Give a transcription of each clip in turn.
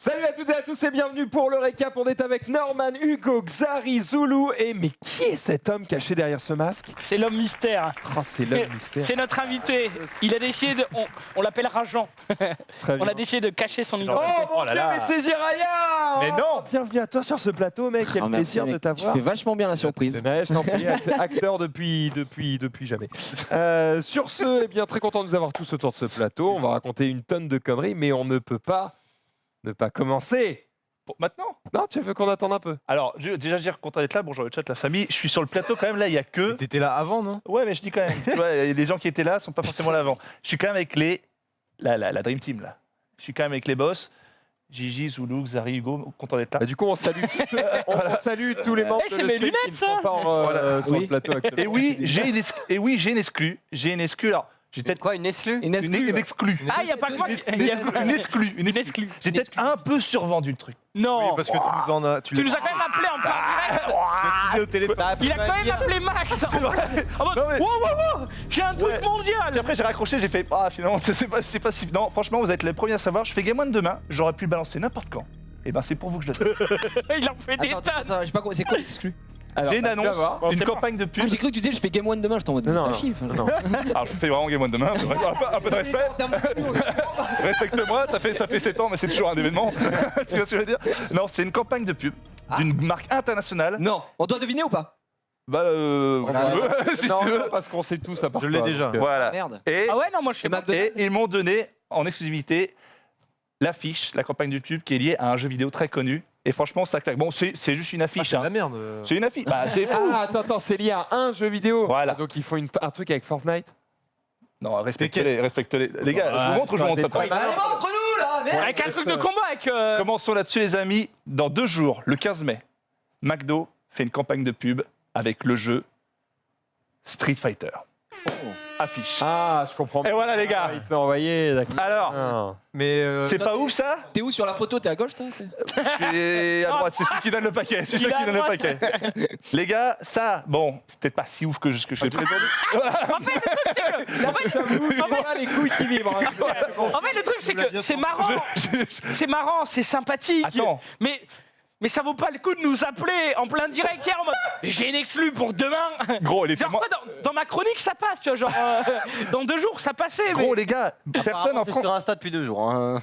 Salut à toutes et à tous et bienvenue pour le récap. On est avec Norman, Hugo, Xari, Zulu et... Mais qui est cet homme caché derrière ce masque? C'est l'homme mystère. Oh, c'est l'homme mystère. C'est notre invité. Il a décidé de... On l'appellera Jean. On a décidé de cacher son identité. Oh là là. Mais c'est Jiraya. Mais non. Bienvenue à toi sur ce plateau, mec. Quel plaisir de t'avoir. Tu fais vachement bien la surprise. Ouais, je t'en prie, acteur depuis jamais. Sur ce, eh bien, très content de nous avoir tous autour de ce plateau. On va raconter une tonne de conneries, mais on ne peut pas ne pas commencer. Maintenant? Non, tu veux qu'on attende un peu? Alors, déjà, je dire content d'être là. Bonjour le chat, la famille. Je suis sur le plateau quand même, là, il y a que... T'étais là avant, non? Ouais, mais je dis quand même. Tu vois, les gens qui étaient là sont pas forcément là avant. Je suis quand même avec la Dream Team, là. Je suis quand même avec les boss. Gigi, Zulu, Xari, Hugo, content d'être là. Bah, du coup, on salue, on salue tous les membres Eh, de c'est le mes stream qui lunettes, ne sont pas sur le plateau actuellement. Et oui, j'ai une exclue. J'ai une exclue. Alors, j'ai peut-être Quoi, une exclue? une exclue. Ah, il n'y a pas quoi. Une exclue. Une exclue. J'ai peut-être un peu survendu le truc. Non. Parce que tu nous en as. Tu nous as quand même appelé en plein direct. disais au téléphone. Il a quand même appelé Max. En mode, Non, mais- wow, j'ai un truc Ouais. Puis mondial. après, j'ai raccroché, j'ai fait ah finalement, c'est pas si. Non, franchement, vous êtes les premiers à savoir. Je fais Game One demain. J'aurais pu le balancer n'importe quand. Et ben, c'est pour vous que je le fais. Il en fait des tas. Attends, j'ai pas compris. C'est quoi l'exclu? J'ai une tu vas annonce, voir. Bon, une c'est campagne de pub. J'ai cru que tu disais je fais Game One demain, je t'en mode. Non, pas non, chier, enfin. non. Alors, je fais vraiment Game One demain. Un peu de respect. Respecte-moi, ça fait 7 ans, mais c'est toujours un événement. Tu vois ce que je veux dire? Non, c'est une campagne de pub d'une marque internationale. Non, on doit deviner ou pas? Bah, si Non, tu veux. non, parce qu'on sait tous à part Je l'ai toi, déjà. donc, Voilà. Merde. Et, Ah ouais, non, moi je sais C'est pas. McDonald's. et ils m'ont donné en exclusivité l'affiche, la campagne de pub qui est liée à un jeu vidéo très connu. Et franchement, ça claque. Bon, c'est juste une Ah, affiche. c'est de hein. la merde. C'est une affiche. Bah, c'est fou. Ah, attends, c'est lié à un jeu vidéo. Voilà. Donc ils font un truc avec Fortnite. Non, respectez-les. Les gars, je vous montre ou je vous montre pas? Allez, entre nous là, merde. Avec un truc de combat, avec. Commençons là-dessus, les amis. Dans 2 jours, le 15 mai, McDo fait une campagne de pub avec le jeu Street Fighter. Affiche. Ah, je comprends. Et voilà, les gars. Ah, il te l'a envoyé, d'accord. Alors, Ah. Mais. c'est pas ouf ça? T'es où sur la photo? T'es à gauche, toi? Je suis à droite, c'est celui qui donne le paquet. C'est Il celui est qui à donne le droite. paquet. Les gars, ça, bon, c'est peut-être pas si ouf que je fais. Les couilles qui vibrent. En fait, le truc, c'est que c'est marrant. C'est marrant, c'est sympathique. Attends. Mais ça vaut pas le coup de nous appeler en plein direct hier en mode j'ai une exclue pour demain. Gros, les Genre quoi, dans ma chronique ça passe, tu vois, genre dans 2 jours ça passait. Gros, Mais... les gars, personne en France. sur Insta depuis 2 jours. Hein.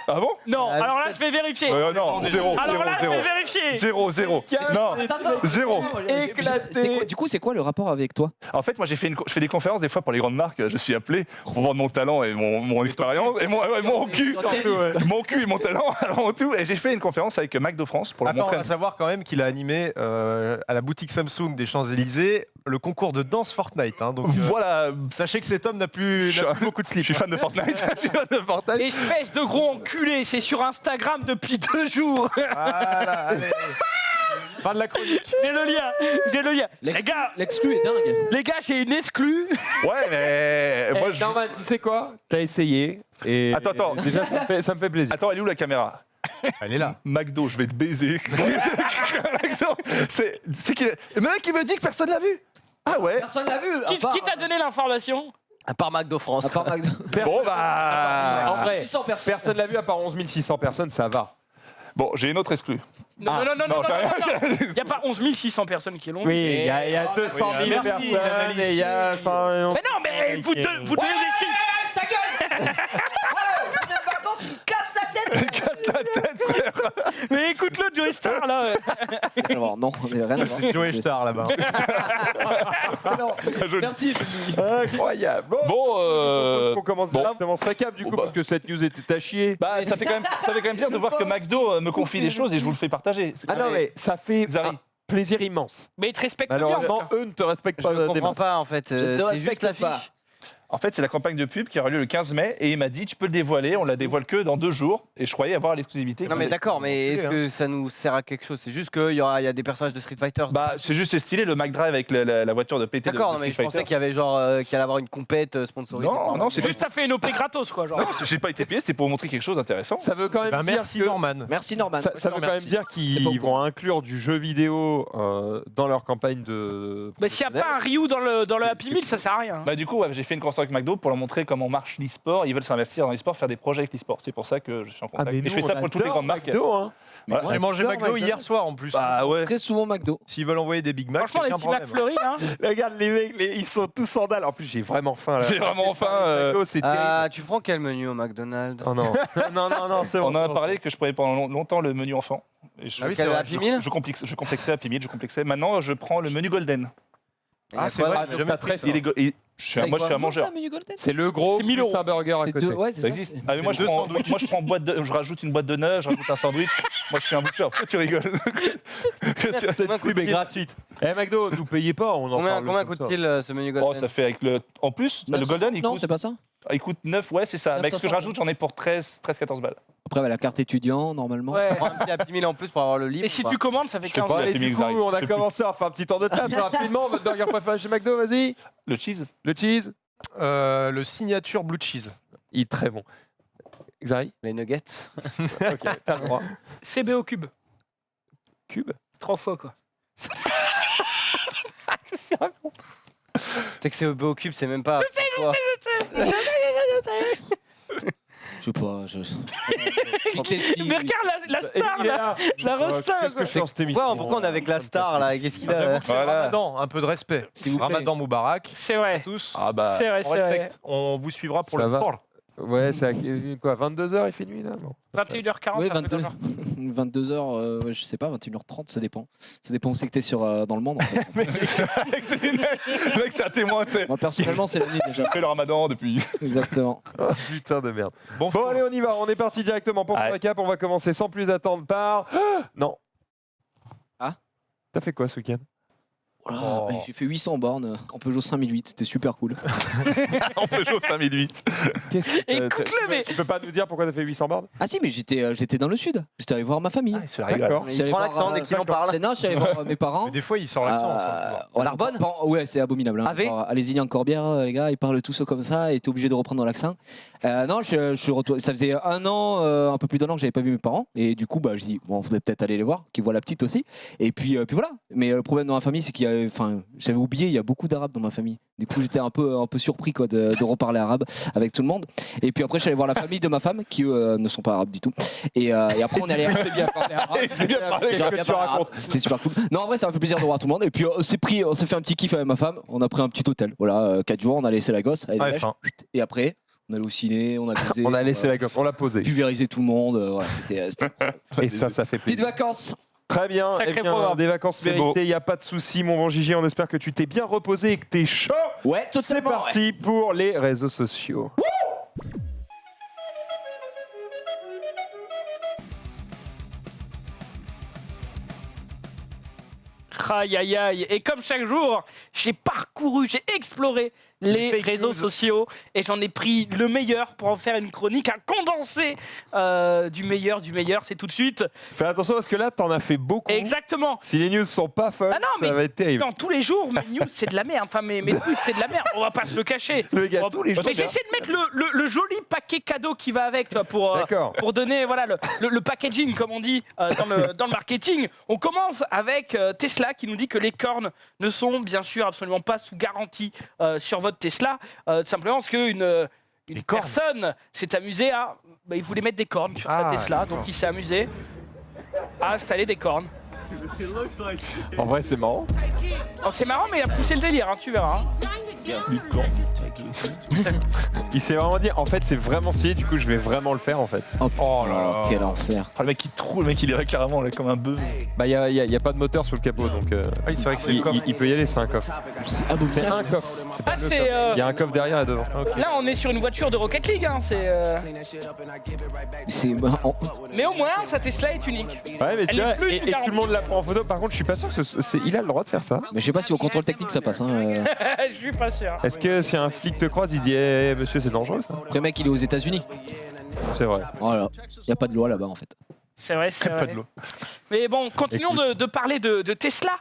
Ah bon? Non, alors là je vais vérifier. Non, 0, Alors 0, là je 0. vais vérifier. 0, 0. Non, Attends. 0. Éclaté. Du coup, c'est quoi le rapport avec toi? En fait, moi, je fais des conférences des fois pour les grandes marques. Je suis appelé pour vendre mon talent et mon expérience et mon cul. Mon cul et mon talent avant tout. Et j'ai fait une conférence avec McDo France pour le Attends, on montrer. va savoir quand même qu'il a animé à la boutique Samsung des Champs-Élysées le concours de danse Fortnite. Hein, donc, Voilà, sachez que cet homme n'a plus beaucoup de je slip. suis fan de Fortnite. Je suis fan de Fortnite. Espèce de gros enculé, c'est sur Instagram depuis 2 jours. Voilà, allez. Fin de la chronique. J'ai le lien. Les gars, L'exclu est dingue. j'ai une exclue. Ouais, mais moi, je... Norman, tu sais quoi? T'as essayé. Et Attends. Déjà, ça me fait plaisir. Attends, elle est où la caméra? Elle est là. McDo, je vais te baiser. C'est qui? Le mec qui me dit que personne l'a vu. Ah ouais. Personne l'a vu. Qui t'a donné l'information? À part McDo France. À part McDo. Bon bah. En vrai, 600 personnes. personne l'a vu à part 11 600 personnes, ça va. Bon, j'ai une autre exclue. Non, Ah. non. j'ai rien. Il n'y a pas 11 600 personnes qui l'ont vu. Oui, il y a 200 000 merci, personnes l'analyse et il y a 100 Mais non, mais vous donnez des chiffres. Ta gueule. Première vacances, il casse la tête. Casse la tête, frère. Mais écoute-le, Joey Star, là. Alors non, on n'a rien à voir. Joey Star là-bas. Excellent. Joli. Merci. Incroyable. Bon, on commence directement ce récap du coup, Bon, bah. parce que cette news était à chier. Bah, ça fait quand même bien de voir que McDo me confie des choses et je vous le fais partager. C'est Ah quand non, même- mais ça fait Xari. un plaisir immense. Mais ils te respectent bien. Malheureusement, eux ne te respectent pas. Je des comprends masses. pas en fait. Je te C'est respecte juste l'affiche. pas. En fait, c'est la campagne de pub qui aura lieu le 15 mai et il m'a dit tu peux le dévoiler, on la dévoile que dans 2 jours et je croyais avoir l'exclusivité. Non mais d'accord, mais est-ce que ça nous sert à quelque chose? C'est juste qu'il y a des personnages de Street Fighter. Bah, c'est juste c'est stylé le McDrive avec la voiture de PT de D'accord, non, Street mais je pensais Fighter. qu'il y avait genre qu'il allait avoir une compète sponsorisée. Non, c'est Juste, t'as fait une OP gratos, quoi. Genre. Non, j'ai pas été payé, c'était pour montrer quelque chose d'intéressant. Ça veut quand même Ben, dire merci que Norman. Merci Norman. ça veut quand même Merci. dire C'est pas qu'ils au vont courant. inclure du jeu vidéo dans leur campagne de. Mais s'il n'y a pas un Ryu dans le Happy Meal, ça sert à rien. Bah du coup, ouais, j'ai fait une conférence collaboration avec McDo pour leur montrer comment marche l'e-sport. Ils veulent s'investir dans l'e-sport, faire des projets avec l'e-sport. C'est pour ça que je suis en contact. mais Et je nous, fais ça on pour toutes les adore grandes marques. McDo, hein. Voilà. J'ai mangé j'adore McDo McDo. hier soir en plus. Bah ouais. Très souvent McDo. S'ils veulent envoyer des Big Mac, Franchement, les aucun petits problème. McFlurry, hein. Regarde les mecs, ils sont tous en dalle. En plus, j'ai vraiment faim. Là. J'ai vraiment faim. McDo, c'est terrible. Ah, tu prends quel menu au McDonald's? Oh non, non, c'est bon. On en a parlé que je prenais pendant longtemps le menu enfant. Et je, Ah oui, Quel c'est vrai. Happy Meal? je complexais Happy Meal, je complexais. Maintenant, je prends le menu Golden. Ah, c'est vrai, j'ai jamais t'as très pris ça. Il est moi, je suis un mangeur. C'est le gros C'est 1000 plus un burger à C'est côté. deux, ouais, c'est Ça ça. existe. c'est- Ah, mais moi, c'est je deux prends, sandwichs. moi, je prends je rajoute une boîte de neuf, je rajoute un sandwich. Moi, je suis un bouffeur. Pourquoi tu rigoles? Cette pub est gratuite. Eh McDo, nous payez pas, on en parle. Combien comme ça. coûte-t-il ce menu Oh, Golden? ça fait avec le. En plus, le Golden, Non, c'est pas ça. il coûte 9, ouais, c'est ça. Mais avec ce que je 9,60. rajoute, j'en ai pour 13-14 balles. Après, la carte étudiant, normalement. Ouais. Prends un petit Happy Meal en plus pour avoir le livre. Et si ou pas tu commandes, ça fait Je sais 15 pas. euros. Bon, allez, Happy du Meals coup, arrive, on je a sais commencé à faire un petit tour de table rapidement. Votre burger préféré chez McDo, vas-y. Le cheese. Le cheese, Le signature blue cheese. il est très bon. Xari, Les nuggets. ok, t'as le droit. CB au cube. Cube. 3 fois, quoi. C'est que c'est au cube, c'est même pas. Je sais. Je sais pas. Qu'est-ce qui- Mais regarde la star, Il est là. là. La resta, Qu'est-ce que je fais dans cette émission Pourquoi on est avec la star là? Qu'est-ce qu'il a? J'avoue que c'est Voilà. Ramadan, un peu de respect. S'il vous plaît. Ramadan Moubarak. C'est vrai. Tous. Ah bah. C'est vrai, On c'est vrai. respecte. On vous suivra pour Ça le va. sport. Ouais, c'est à quoi 22h, il fait nuit là bon. 21h40, Ouais, ça fait 22, genre. 22h, ouais, je sais pas, 21h30, ça dépend. Ça dépend où c'est que t'es dans le monde. En fait. Le mec, c'est un témoin, tu sais. Moi, personnellement, c'est la nuit déjà. J'ai fait le ramadan depuis. Exactement. Oh, putain de merde. Bon, Bon, allez, on y va. On est parti directement pour Ouais. le récap. On va commencer sans plus attendre par. Non. Ah. T'as fait quoi ce week-end? Voilà, ouais, j'ai fait 800 bornes en Peugeot 5008, c'était super cool. En Peugeot 5008. Qu'est-ce que Écoute-le, mais- Tu peux pas nous dire pourquoi t'as fait 800 bornes? Ah si, mais j'étais dans le sud, j'étais allé voir ma famille. il se la régale. D'accord. Je suis allé Il prend voir, l'accent dès qu'il en parle. Non, je suis allé voir mes parents. Mais des fois, il sort l'accent. Voilà, Narbonne Ouais, c'est abominable. Hein. AV Alors, allez-y en Corbière, les gars, ils parlent tous comme ça et t'es obligé de reprendre l'accent. Non, je suis retourné. Ça faisait un peu plus d'un an que j'avais pas vu mes parents. Et du coup, je dis, bon, faudrait peut-être aller les voir, qu'ils voient la petite aussi. Et puis voilà. Mais le problème dans ma famille, c'est qu'il y a. Enfin, j'avais oublié, il y a beaucoup d'arabes dans ma famille. Du coup, j'étais un peu surpris quoi, de reparler arabe avec tout le monde. Et puis après, je suis allé voir la famille de ma femme, qui eux ne sont pas arabes du tout. Et après, on est allé. C'est bien parlé arabe. C'est bien parlé. J'aurais Qu'est-ce que bien tu parlé racontes? arabe. C'était super cool. Non, en vrai, ça m'a fait plaisir de voir tout le monde. Et puis, on s'est fait un petit kiff avec ma femme. On a pris un petit hôtel. Voilà, 4 jours, on a laissé la gosse. Elle est Ouais, lèche. fin. Et après, on allait au ciné, on a posé, On a laissé la coffre, on l'a posé. pulvérisé tout le monde. Voilà, c'était Et ça fait petites plaisir. vacances. Très bien. Sacré Eh bien, programme. des vacances C'est beau. méritées, il n'y a pas de souci, mon bon Gigi. On espère que tu t'es bien reposé et que t'es chaud. Ouais, C'est totalement. parti pour les réseaux sociaux. Aïe aïe aïe. Et comme chaque jour, j'ai parcouru, j'ai exploré les Fake réseaux news. sociaux et j'en ai pris le meilleur pour en faire une chronique, un condensé du meilleur, c'est tout de suite. Fais attention parce que là, t'en as fait beaucoup. Exactement. Si les news sont pas folles, Ah non, ça va être terrible. Non, tous les jours, mes news, c'est de la merde. Enfin, mes tweets, c'est de la merde. On va pas se le cacher. Le gars, tous les jours. Mais j'essaie de mettre le joli paquet cadeau qui va avec, toi, D'accord. pour donner voilà, le packaging, comme on dit dans le marketing. On commence avec Tesla qui nous dit que les cornes ne sont bien sûr absolument pas sous garantie sur votre Tesla. Simplement parce qu'une personne s'est amusée à... il voulait mettre des cornes sur sa Ah, Tesla, donc d'accord. il s'est amusé à installer des cornes. En vrai, c'est marrant. Oh, c'est marrant, mais il a poussé le délire, hein, tu verras. hein. Il s'est vraiment dit, en fait, c'est vraiment stylé, du coup, je vais vraiment le faire, en fait. Oh là là, quel enfer. Ah, le mec, il trouve, le mec, il irait carrément là, comme un bœuf. Bah, il y a pas de moteur sous le capot, donc oui, c'est vrai que c'est le coffre. il peut y aller, c'est un coffre. C'est C'est abominable. un coffre. C'est pas Ah, le c'est, coffre. Il y a un coffre derrière et devant. Là, on est sur une voiture de Rocket League. Hein, Mais au moins, sa Tesla est unique. Ouais, mais Elle tu est vois, plus et tout le monde la prend en photo. Par contre, je suis pas sûr que il a le droit de faire ça. Mais je sais pas si au contrôle technique ça passe. Hein. Je suis pas sûr. Est-ce que si un flic te croise, il dit eh, monsieur, c'est dangereux ça? Le mec il est aux États-Unis. C'est vrai. Voilà. Il y a pas de loi là-bas en fait. C'est vrai, c'est Pas vrai. de l'eau. Mais bon, continuons de parler de Tesla.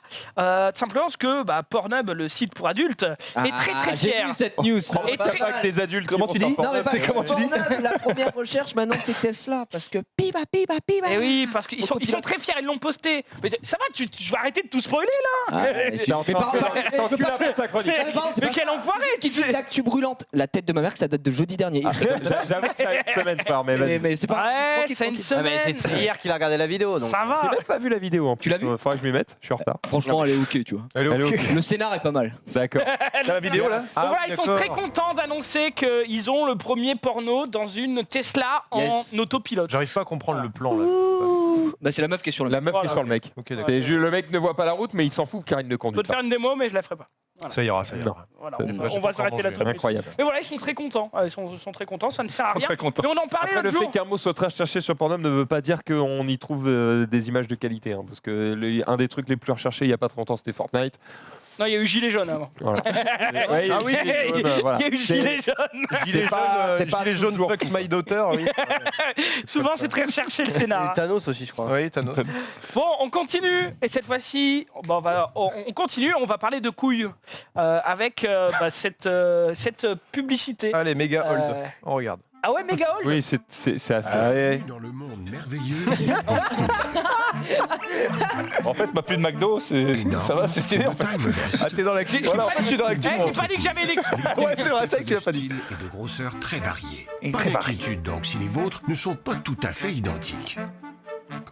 Simplement parce que Pornhub, le site pour adultes, est très très J'ai fier. vu cette news. Et Pas très- avec des adultes. Comment tu dis Non, mais pas C'est comment tu dis Pornhub, la première recherche maintenant c'est Tesla parce que piba. Eh oui, parce qu'ils sont très fiers, ils l'ont posté. Mais ça va, tu vas arrêter de tout spoiler là. Mais sa chronique. Mais quel enfoiré qui dit l'actu brûlante. La tête de ma mère que ça date de jeudi dernier. J'avoue que ça a une semaine fort, mais vas-y. Mais c'est pas. Ouais, tranquille, c'est une tranquille. Ah, mais semaine. c'est hier qu'il a regardé la vidéo, donc. Ça J'ai va. même pas vu la vidéo en plus. Tu l'as vu Faudrait que je m'y mette, je suis en retard. Franchement, elle est ok, tu vois. Elle est Elle est ok. Le scénar est pas mal. D'accord. T'as la vidéo là Donc voilà, ils sont d'accord. très contents d'annoncer qu'ils ont le premier porno dans une Tesla en Yes. autopilote. J'arrive pas à comprendre le plan là. Bah c'est la meuf qui est sur le. La meuf qui est Voilà. sur le mec. Ok, d'accord. Le mec ne voit pas la route, mais il s'en fout car il ne Je conduit peux te pas. faire une démo, mais je la ferai pas. Ça ira, ça ira. Voilà, Ça, on c'est va- pas- j'ai on pas va s'arrêter là encore tout de suite. Incroyable. Mais voilà, ils sont très contents. Ils sont très contents, ça ne sert à rien. Très content. Mais on en parlait Après, l'autre le jour. fait qu'un mot soit très recherché sur Pornhub ne veut pas dire qu'on y trouve des images de qualité. Hein, parce que un des trucs les plus recherchés il n'y a pas très longtemps, c'était Fortnite. Non, il y a eu Gilet jaune avant. Voilà. Ouais, Ah oui, Gilet jaune, voilà. il y a eu C'est- Gilet jaune. Gilet jaune, toujours fucks my daughter, oui. Souvent, c'est très recherché le Et scénar. Thanos aussi, je crois. Oui, Thanos. Bon, on continue. Et cette fois-ci, on continue. On va parler de couilles avec cette publicité. Allez, méga hold. Euh, On regarde. Ah ouais, méga hold. Oui, c'est assez. Dans le monde merveilleux, En fait, ma pub de McDo, ça va, c'est stylé en fait. Ah, t'es dans la J'ai- Voilà, en fait, je suis dans l'actu. Eh, j'ai pas dit que j'avais des. Ouais, c'est vrai, c'est vrai qu'il a pas dit. style et de grosseur très variés. Pas d'inquiétude donc si les vôtres ne sont pas tout à fait identiques.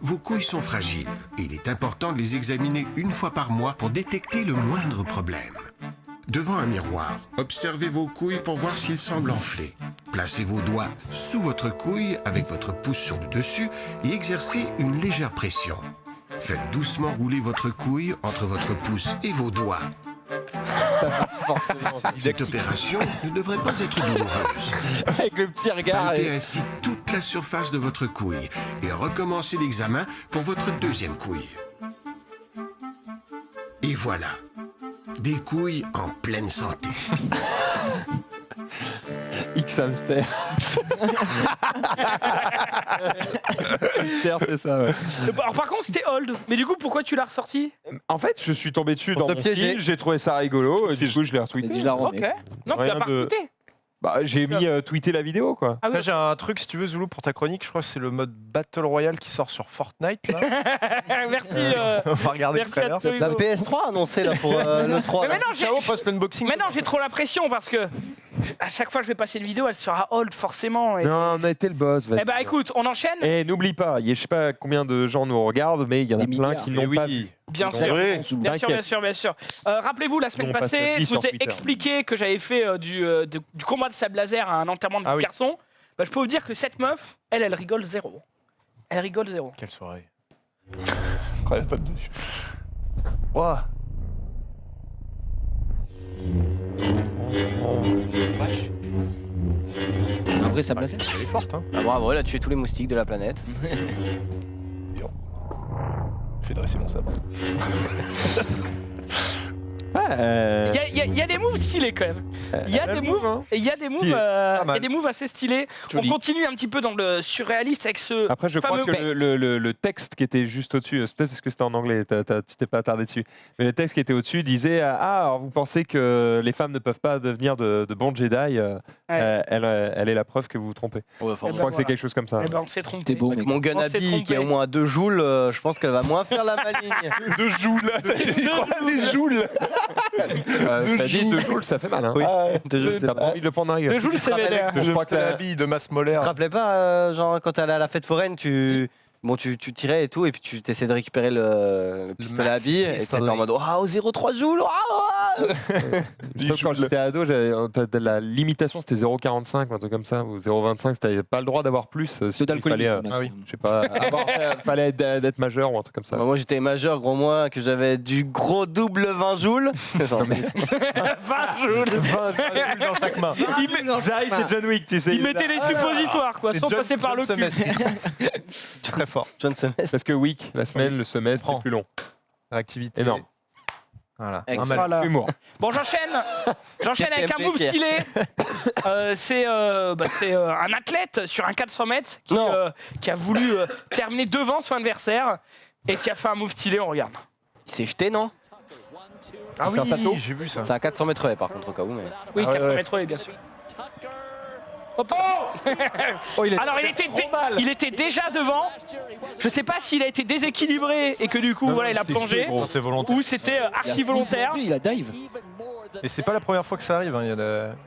Vos couilles sont fragiles et il est important de les examiner une fois par mois pour détecter le moindre problème. Devant un miroir, observez vos couilles pour voir s'ils semblent enflés. Placez vos doigts sous votre couille avec votre pouce sur le dessus et exercez une légère pression. Faites doucement rouler votre couille entre votre pouce et vos doigts. Cette opération ne devrait pas être douloureuse. Avec le petit regard. Palpez Et... ainsi toute la surface de votre couille et recommencez l'examen pour votre deuxième couille. Et voilà, des couilles en pleine santé. X hamster. Hamster, c'est ça, ouais. Alors, par contre, c'était hold. Mais du coup, pourquoi tu l'as ressorti? En fait, je suis tombé dessus Pour dans te mon piéger. fil, j'ai trouvé ça rigolo, et du coup, je l'ai Et retweeté. dis, je la Ok. remets. Non, tu Rien l'as pas de- recruté. Bah, j'ai mis tweeter la vidéo, quoi. Ah oui. Là, j'ai un truc, si tu veux, Zoulou, pour ta chronique. Je crois que c'est le mode Battle Royale qui sort sur Fortnite. Là. Merci. On va regarder Merci tout à à l'heure. toi. La PS3 annoncée là pour le 3. Mais là. maintenant, j'ai. Ciao, post l'unboxing. Maintenant, j'ai trop la pression parce que à chaque fois que je vais passer une vidéo, elle sera hold forcément. Et... Non, on a été le boss, vas-y. Eh ben, écoute, on enchaîne. Et n'oublie pas, je sais pas combien de gens nous regardent, mais il y en a Des plein milliards. qui Mais n'ont pas oui. vu. Bien C'est sûr. vrai. Bien sûr, bien sûr, bien sûr. Rappelez-vous, la semaine Nous, on passe passée, notre vie je vous sur ai Twitter. expliqué que j'avais fait du combat de sable laser à un enterrement de Ah oui. garçon. Bah, je peux vous dire que cette meuf, elle rigole zéro. Elle rigole zéro. Quelle soirée. Oh, y a pas de dessus. Ouah. Un vrai sable laser. Elle est forte, hein. Ah, bravo, elle a tué tous les moustiques de la planète. Je vais dresser mon sabre. Il y a des moves stylés quand même. Il y a des moves, hein. et il y a des moves, Stylé. il y a mal. des moves assez stylés. Joli. On continue un petit peu dans le surréaliste avec ce Après, je crois fameux que le texte qui était juste au-dessus, c'est peut-être parce que c'était en anglais, tu t'es pas attardé dessus, mais le texte qui était au-dessus disait Ah, alors vous pensez que les femmes ne peuvent pas devenir de bons Jedi elle est la preuve que vous vous trompez. Ouais, Eh enfin, Je ben crois que c'est voilà. quelque chose comme ça. Eh ben, on s'est trompé. T'es beau, avec mec. mon On s'est Gunabi trompé. qui a au moins 2 joules, je pense qu'elle va moins faire la maligne. De joules. Les joules. T'as dit 2 joules, ça fait mal. Hein. Oui. Ah ouais. Deux joules, c'est T'as pas pas- envie de le prendre dans la gueule. Deux joules, c'est rappelles vénère. Je crois que la la- bille de Mass Tu Moller. te rappelais pas, genre, quand t'allais à la fête foraine, tu tirais et tout, et puis tu essayais de récupérer le pistolet à billes, et t'étais en mode waouh, 0,3 joules, waouh! Sauf quand j'étais ado, la limitation c'était 0,45 ou un truc comme ça, ou 0,25, t'avais pas le droit d'avoir plus. C'est Il fallait, d'alcoolisme. ah oui. je sais pas, fallait d'être majeur ou un truc comme ça. Bah, moi j'étais majeur, gros moi, que j'avais du gros double 20 joules. Genre, 20 joules. 20 dans chaque main. Zari, c'est John Wick, tu sais. Il mettait des suppositoires, quoi, C'est sans John- passer par John le cul. Semestre. Très fort. John Semestre. Parce que week, la semaine, le semestre, c'est plus long. Activité. Énorme. Voilà. Excellent. Un mal. Voilà. Humour. Bon, j'enchaîne avec un move Pierre. stylé. C'est un athlète sur un 400 mètres Non. qui a voulu terminer devant son adversaire. et qui a fait un move stylé, on regarde. Il s'est jeté, non? Ah Il fait un salto. j'ai vu ça. C'est à 400 mètres par contre, au cas où. Mais... Oui, Ah ouais, 400 ouais. mètres, bien sûr. Hop. il est Alors il était déjà devant. Je sais pas s'il a été déséquilibré et que du coup voilà il a plongé Bon, c'est volontaire. ou c'était archi volontaire. Il a dive. Et c'est pas la première fois que ça arrive. Hein.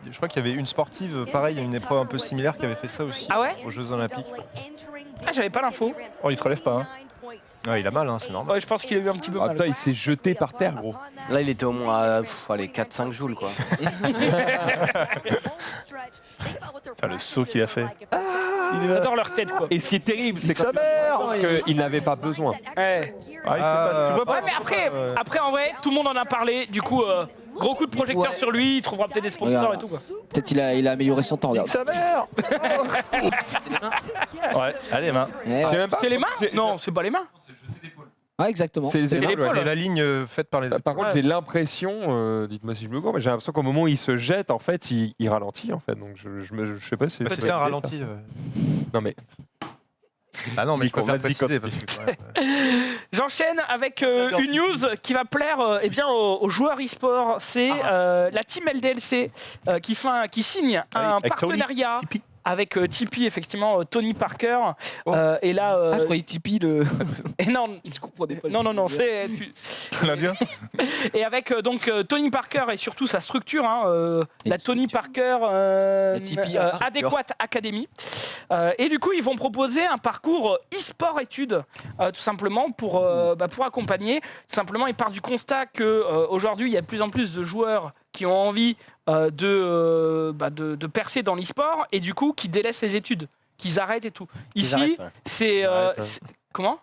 Je crois qu'il y avait une sportive, pareil, une épreuve un peu similaire qui avait fait ça aussi Ah ouais? aux Jeux Olympiques. Ah j'avais pas l'info. Oh, il se relève pas. Hein. Ah, il a mal, hein, c'est normal. Ouais, je pense qu'il a eu un petit peu Ah mal. putain, il s'est jeté par terre, gros. Là, il était au moins à 4-5 joules, quoi. Le saut qu'il a fait. J'adore leur tête quoi. Et ce qui est terrible, c'est Sa mère qu'il n'avait pas besoin. Ouais. Ah, il sait pas. Tu vois pas Ouais mais après en vrai tout le monde en a parlé. Du coup gros coup de projecteur sur lui. Il trouvera peut-être des sponsors Regarde. et tout quoi. Peut-être il a amélioré son temps, regarde. Sa mère Ouais, allez, main. Ouais, Je sais même pas. C'est les mains? Non c'est pas les mains. ouais, exactement. C'est les épaules, l'épaule. ouais. C'est la ligne faite par les Par contre, j'ai l'impression, dites-moi si je me gourre, mais j'ai l'impression qu'au moment où il se jette, en fait, il ralentit, en fait. Donc je sais pas si Bah, c'était un ralenti. Non mais Ah non, mais je Nico, préfère vas-y, préciser parce que. J'enchaîne avec une news qui va plaire eh bien, aux joueurs e-sport. C'est la team LDLC qui signe un avec Tony, partenariat Tipeee. avec Tipeee, effectivement, Tony Parker. Et là, Ah, je croyais Tipeee le. et non, Je comprenais pas. non, c'est L'Indien. et avec donc Tony Parker et surtout sa structure, la Tony Parker Tipeee Adéquate Academy. Et du coup, ils vont proposer un parcours e-sport études, tout simplement pour accompagner. Tout simplement, ils partent du constat que aujourd'hui, il y a de plus en plus de joueurs qui ont envie de percer dans l'e-sport et du coup, qui délaissent les études, qu'ils arrêtent et tout. Ici, arrêtent, ouais. c'est comment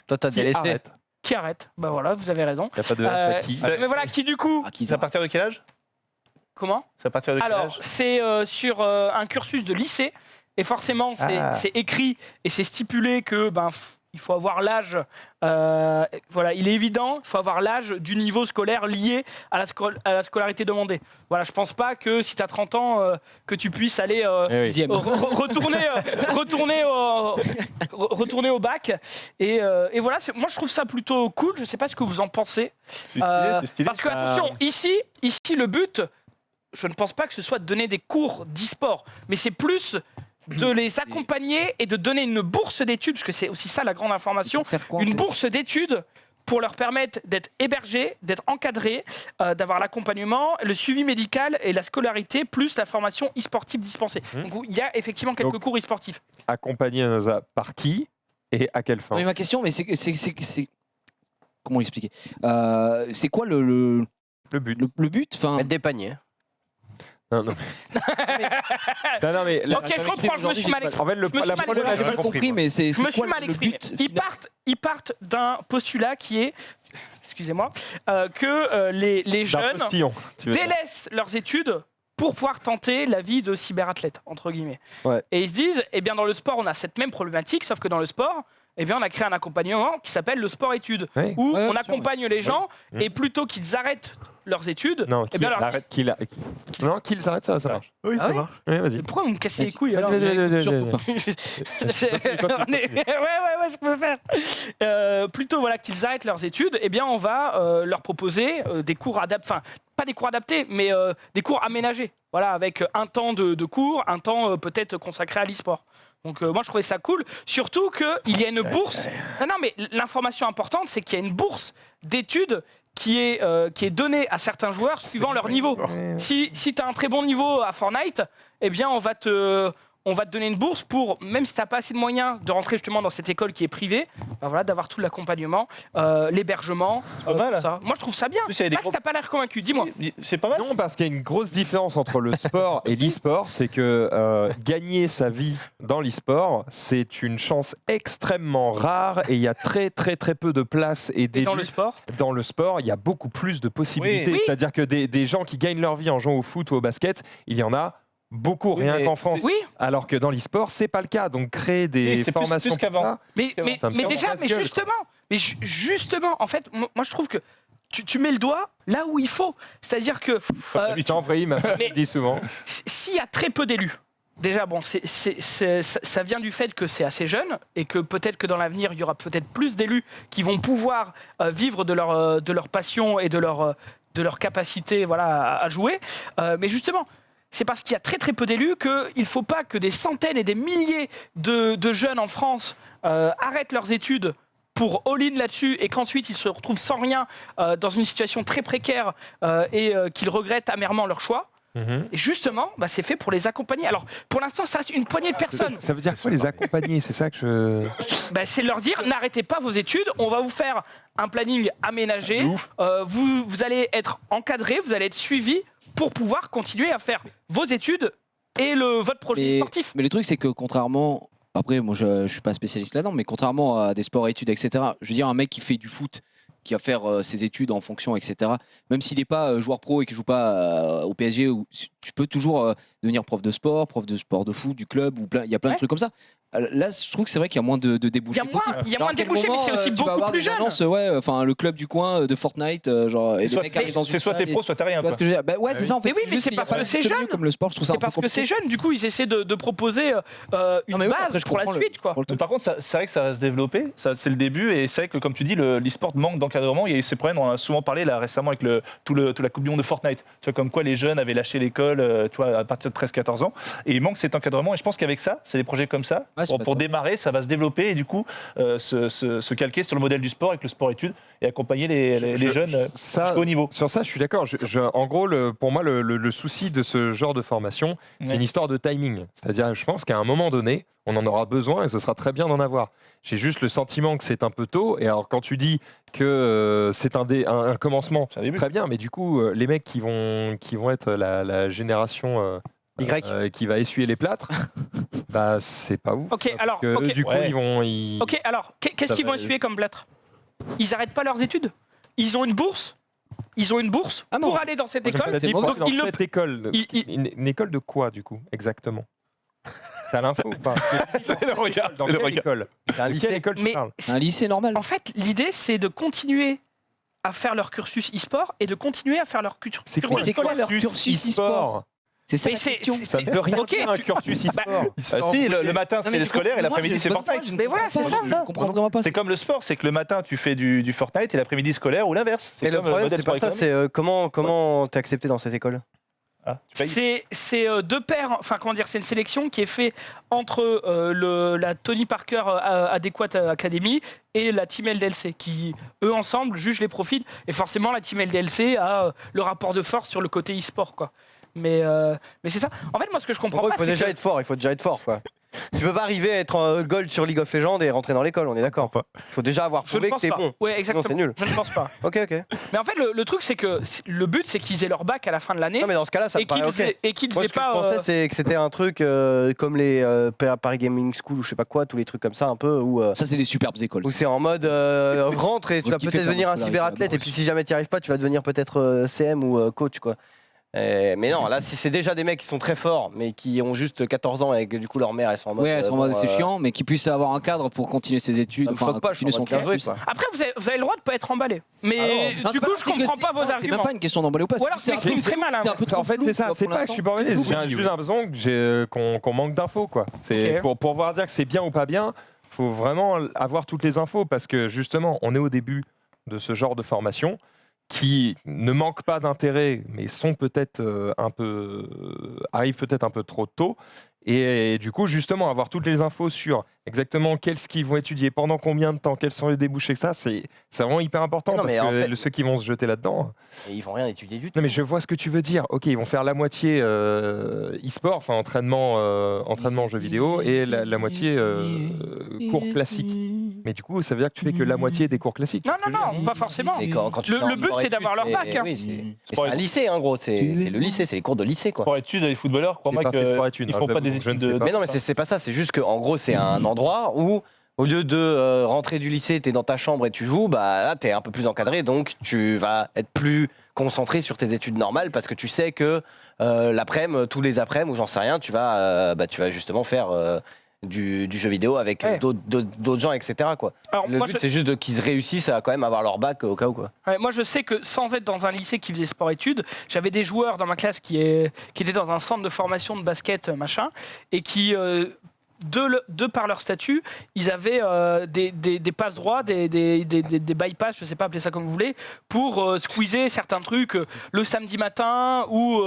Toi, t'as délaissé. arrête. qui arrête. Bah voilà, vous avez raison. Il n'y a pas de H à qui. Mais voilà, qui du coup, C'est à partir de quel âge comment? C'est à partir de quel Alors, âge c'est sur un cursus de lycée, et forcément, c'est écrit et c'est stipulé que il faut avoir l'âge. Voilà, il est évident, il faut avoir l'âge du niveau scolaire lié à la scolarité demandée. Voilà, je pense pas que si tu as 30 ans, que tu puisses aller Sixième. retourner au bac. Et voilà, moi je trouve ça plutôt cool. Je sais pas ce que vous en pensez. C'est stylé, c'est stylé. Parce que attention, ici, le but, je ne pense pas que ce soit de donner des cours d'e-sport, mais c'est plus de les accompagner et de donner une bourse d'études, parce que c'est aussi ça la grande information, Faire quoi, en une fait bourse d'études pour leur permettre d'être hébergés, d'être encadrés, d'avoir l'accompagnement, le suivi médical et la scolarité, plus la formation e-sportive dispensée. Donc il y a effectivement quelques Donc, cours e-sportifs. Accompagné par qui et à quelle fin? Mais ma question, mais c'est comment l'expliquer? C'est quoi le but? Enfin, Mettre des paniers. Non, non. Non, mais Ok, je reprends, je me suis mal exprimé. En fait, Je me suis la mal problématique, j'ai mal compris, mais c'est Je me suis quoi mal le exprimé. but Ils partent d'un postulat qui est, excusez-moi, que les d'un jeunes postillon, tu veux dire. délaissent leurs études pour pouvoir tenter la vie de cyberathlète, entre guillemets. Ouais. Et ils se disent, eh bien dans le sport, on a cette même problématique, sauf que dans le sport, eh bien on a créé un accompagnement qui s'appelle le sport-études, Ouais. où Ouais, on bien sûr, accompagne les gens, Ouais. et plutôt qu'ils arrêtent leurs études, Non, eh bien leur... non, qu'ils arrêtent ça marche. Oui, Ah ouais marche. Oui, vas-y. Pourquoi vous me cassez les Vas-y, couilles alors vas-y. surtout pas. Ouais, je peux faire. Plutôt voilà qu'ils arrêtent leurs études, eh bien on va leur proposer des cours adaptés, enfin pas des cours adaptés, mais des cours aménagés. Voilà, avec un temps de cours, un temps peut-être consacré à l'e-sport. Donc moi je trouvais ça cool, surtout qu'il y a une bourse. Non, mais l'information importante, c'est qu'il y a une bourse d'études qui est donnée à certains joueurs suivant leur niveau. Si tu as un très bon niveau à Fortnite, eh bien on va te donner une bourse pour, même si tu n'as pas assez de moyens de rentrer justement dans cette école qui est privée, ben voilà, d'avoir tout l'accompagnement, l'hébergement, pas mal. tout ça. Moi je trouve ça bien. En plus, il y a des Max, t'as pas l'air convaincu, dis-moi. C'est pas mal. Non, parce qu'il y a une grosse différence entre le sport et l'e-sport, c'est que gagner sa vie dans l'e-sport, c'est une chance extrêmement rare et il y a très peu de places et Et d'élus. dans le sport, Dans le sport, il y a beaucoup plus de possibilités. Oui. C'est-à-dire que des gens qui gagnent leur vie en jouant au foot ou au basket, il y en a beaucoup, Oui, rien mais qu'en France. oui, Alors que dans l'e-sport, c'est pas le cas. Donc créer des Si, c'est plus formations qu'avant. pour ça, mais Ça me semble déjà, presque mais gueule, justement, en fait, moi je trouve que tu mets le doigt là où il faut. C'est-à-dire que Putain, Brahim mais- dit souvent. s'il y a très peu d'élus, déjà, bon, ça vient du fait que c'est assez jeune et que peut-être que dans l'avenir, il y aura peut-être plus d'élus qui vont pouvoir vivre de leur passion et de leur capacité voilà, à jouer. Mais justement, c'est parce qu'il y a très très peu d'élus qu'il ne faut pas que des centaines et des milliers de jeunes en France arrêtent leurs études pour all-in là-dessus et qu'ensuite ils se retrouvent sans rien dans une situation très précaire et qu'ils regrettent amèrement leur choix. Et justement, c'est fait pour les accompagner. Alors, pour l'instant, ça reste une poignée de personnes. Ça veut dire quoi les accompagner? C'est ça que je. C'est leur dire, n'arrêtez pas vos études, on va vous faire un planning aménagé, vous allez être encadrés, vous allez être suivis pour pouvoir continuer à faire vos études et votre projet sportif. Mais le truc, c'est que contrairement... Après, moi, je ne suis pas spécialiste là-dedans, mais contrairement à des sports études, etc., je veux dire, un mec qui fait du foot, qui va faire ses études en fonction, etc., même s'il n'est pas joueur pro et qu'il ne joue pas au PSG, tu peux toujours devenir prof de sport de foot, du club, il y a plein de trucs comme ça. Là, je trouve que c'est vrai qu'il y a moins de débouchés. Il y a moins de débouchés, mais c'est aussi beaucoup plus jeune. Le club du coin de Fortnite, genre. C'est soit t'es pro, soit t'as rien. C'est ça en fait. Mais oui, mais c'est parce que c'est jeune. Comme le sport, je trouve ça. C'est parce que c'est jeune. Du coup, ils essaient de proposer une base pour la suite, quoi. Par contre, c'est vrai que ça va se développer. C'est le début, et c'est vrai que comme tu dis, l'e-sport manque d'encadrement. Il y a eu ces problèmes. On en a souvent parlé là récemment avec toute la Coupe du Monde de Fortnite. Tu vois, comme quoi les jeunes avaient lâché l'école, tu vois, à partir de 13-14 ans, et il manque cet encadrement. Et je pense qu'avec ça, c'est des projets comme ça. Pour démarrer, ça va se développer et du coup se calquer sur le modèle du sport avec le sport-études et accompagner les jeunes jusqu'au niveau. Sur ça, je suis d'accord. En gros, pour moi, le souci de ce genre de formation, c'est une histoire de timing. C'est-à-dire, je pense qu'à un moment donné, on en aura besoin et ce sera très bien d'en avoir. J'ai juste le sentiment que c'est un peu tôt. Et alors, quand tu dis que c'est un commencement, très bien, mais du coup, les mecs qui vont être la génération... qui va essuyer les plâtres, c'est pas ouf. Ok, alors, du coup, ils vont. Ok, alors, qu'est-ce qu'ils vont essuyer comme plâtre? Ils n'arrêtent pas leurs études? Ils ont une bourse? Pour aller dans cette école? Dans cette école. Une école de quoi, du coup, exactement? T'as l'info ou pas? Dans quelle école? Quelle école tu parles? Un lycée normal. En fait, l'idée, c'est de continuer à faire leur cursus e-sport et de continuer à faire leur cursus scolaire. C'est quoi leur cursus e-sport? C'est ça la question. Ça ne veut rien dire un cursus e-sport. Si, le matin c'est le scolaire et l'après-midi c'est Fortnite. Mais voilà, c'est ça. Je comprends vraiment pas. C'est comme le sport, c'est que le matin tu fais du Fortnite et l'après-midi scolaire ou l'inverse. Et le problème, c'est pas ça, c'est comment t'es accepté dans cette école? C'est deux paires, enfin comment dire, c'est une sélection qui est faite entre la Tony Parker Adequate Academy et la Team LDLC qui, eux ensemble, jugent les profils. Et forcément, la Team LDLC a le rapport de force sur le côté e-sport, quoi. Mais c'est ça. En fait, moi, ce que je comprends pas, il faut déjà être fort, quoi. Tu peux pas arriver à être en gold sur League of Legends et rentrer dans l'école, on est d'accord. Il faut déjà avoir prouvé que t'es bon. Ouais, exactement. Sinon, c'est nul. Je ne pense pas. Ok. Mais en fait, le truc, c'est que le but, c'est qu'ils aient leur bac à la fin de l'année. Non, mais dans ce cas-là, ça me paraît ok. Et qu'ils Moi, aient ce que pas. je pensais, c'est que c'était un truc comme les Paris Gaming School ou je sais pas quoi, tous les trucs comme ça, un peu. Ça, c'est des superbes écoles. Où c'est en mode rentre et tu vas peut-être devenir un cyberathlète. Et puis si jamais tu n'y arrives pas, tu vas devenir peut-être CM ou coach, quoi. Mais non, là, si c'est déjà des mecs qui sont très forts, mais qui ont juste 14 ans et que du coup leur mère, elles sont en mode. Ouais, elles sont en mode c'est chiant, mais qui puissent avoir un cadre pour continuer ses études. Enfin, continuer son cursus. Après, vous avez le droit de pas être emballé. Mais du coup, je comprends pas vos arguments. C'est même pas une question d'emballer ou pas. Ou alors, tu m'exprimes très mal. En fait, c'est ça. C'est pas que je suis pas emballé. J'ai juste l'impression qu'on manque d'infos, quoi. C'est pour pouvoir dire que c'est bien ou pas bien. Faut vraiment avoir toutes les infos parce que justement, on est au début de ce genre de formation qui ne manquent pas d'intérêt, mais sont peut-être arrivent peut-être un peu trop tôt. Et du coup, justement, avoir toutes les infos sur exactement qu'est-ce qu'ils vont étudier, pendant combien de temps, quels sont les débouchés, ça, c'est vraiment hyper important parce que ceux qui vont se jeter là-dedans. Ils vont rien étudier du tout. Non, mais je vois ce que tu veux dire. Ok, ils vont faire la moitié e-sport, enfin entraînement jeux vidéo, et la moitié cours classiques. Mais du coup, ça veut dire que tu fais que la moitié des cours classiques. Non, pas forcément. Le but, c'est d'avoir leur bac. C'est un lycée, en gros. C'est le lycée, c'est les cours de lycée, quoi. Sport études, les footballeurs, crois-moi qu'ils font pas des études de. Mais non, mais c'est pas ça. C'est juste qu'en gros, c'est un endroit où, au lieu de rentrer du lycée, t'es dans ta chambre et tu joues, bah là, t'es un peu plus encadré, donc tu vas être plus concentré sur tes études normales parce que tu sais que l'après-midi, tous les après-midi, ou j'en sais rien, tu vas justement faire du jeu vidéo avec Ouais. d'autres gens, etc. Quoi. Alors, Le moi, but, c'est juste qu'ils réussissent à quand même avoir leur bac au cas où. Quoi. moi, je sais que sans être dans un lycée qui faisait sport-études, j'avais des joueurs dans ma classe qui étaient dans un centre de formation de basket, machin, et qui, de par leur statut, ils avaient des passe-droits, des bypass, je sais pas, appelez ça comme vous voulez, pour squeezer certains trucs le samedi matin ou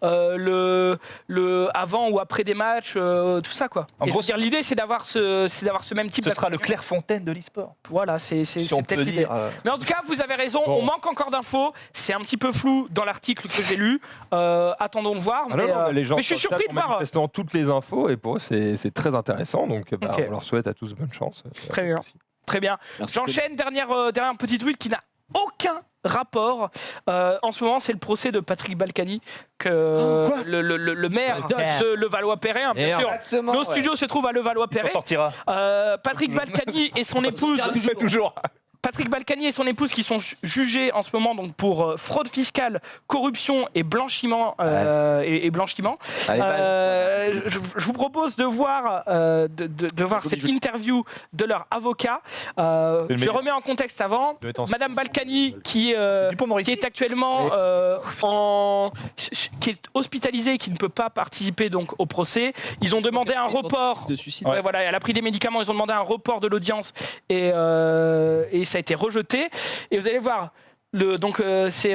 le avant ou après des matchs, tout ça, quoi. En Et gros, je veux dire, l'idée, c'est d'avoir ce même type Ce sera le d'accompagnement. Clairefontaine de l'e-sport. Voilà, c'est Si on peut-être peut l'idée. dire. Mais en tout cas, vous avez raison, Bon. on manque encore d'infos. C'est un petit peu flou dans l'article que j'ai lu. Attendons de voir. Ah non, non, mais les gens mais je suis sur le surpris chat de ont voir. manifestement toutes les infos et pour eux c'est très intéressant, donc bah, Ok. on leur souhaite à tous bonne chance. Très bien. Très bien. Merci. J'enchaîne, dernière petit tweet qui n'a aucun rapport. En ce moment, c'est le procès de Patrick Balkany, le maire de Levallois-Perret, hein, bien sûr. Exactement. Nos studios se trouvent à Il s'en Levallois-Perret. sortira. Patrick Balkany et son épouse. Toujours. Patrick Balkany et son épouse qui sont jugés en ce moment donc pour fraude fiscale, corruption et blanchiment. Et blanchiment. Allez, Je vous propose de voir, de voir cette interview de leur avocat. le Je meilleur. remets en contexte avant. doit être en Madame Balkany qui Dupond-Moretti. est actuellement qui est hospitalisée et qui ne peut pas participer donc au procès. Ils ont demandé un report. De suicide. Ouais, voilà, elle a pris des médicaments, ils ont demandé un report de l'audience et ça a été rejeté. Et vous allez voir, c'est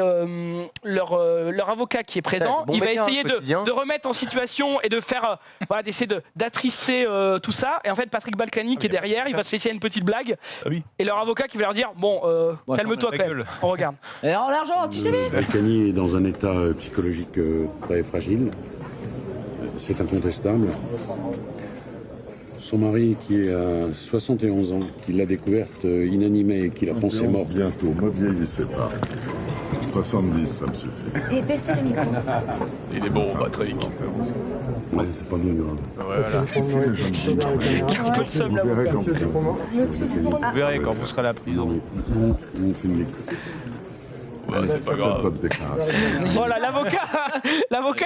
leur avocat qui est présent. Bon Il va métier, hein, essayer quotidien. de remettre en situation et de faire, d'essayer d'attrister tout ça. Et en fait, Patrick Balkany qui est derrière, il va se laisser une petite blague. Ah oui. Et leur avocat qui va leur dire, bon, calme-toi ta quand même. gueule. On regarde. Alors l'argent, tu sais bien. Balkany est dans un état psychologique très fragile. C'est incontestable. Son mari, qui a 71 ans, qui l'a découverte inanimée et qui l'a pensée morte. Bientôt, me vieillissez pas. 70, ça me suffit. Et baissez le micro. Il est bon, Patrick. Ouais, c'est pas bien grave. Il a un peu de somme, l'avocat. Vous verrez quand vous serez à la prison. On fait une lecture. C'est pas grave. Votre déclaration. Voilà, l'avocat,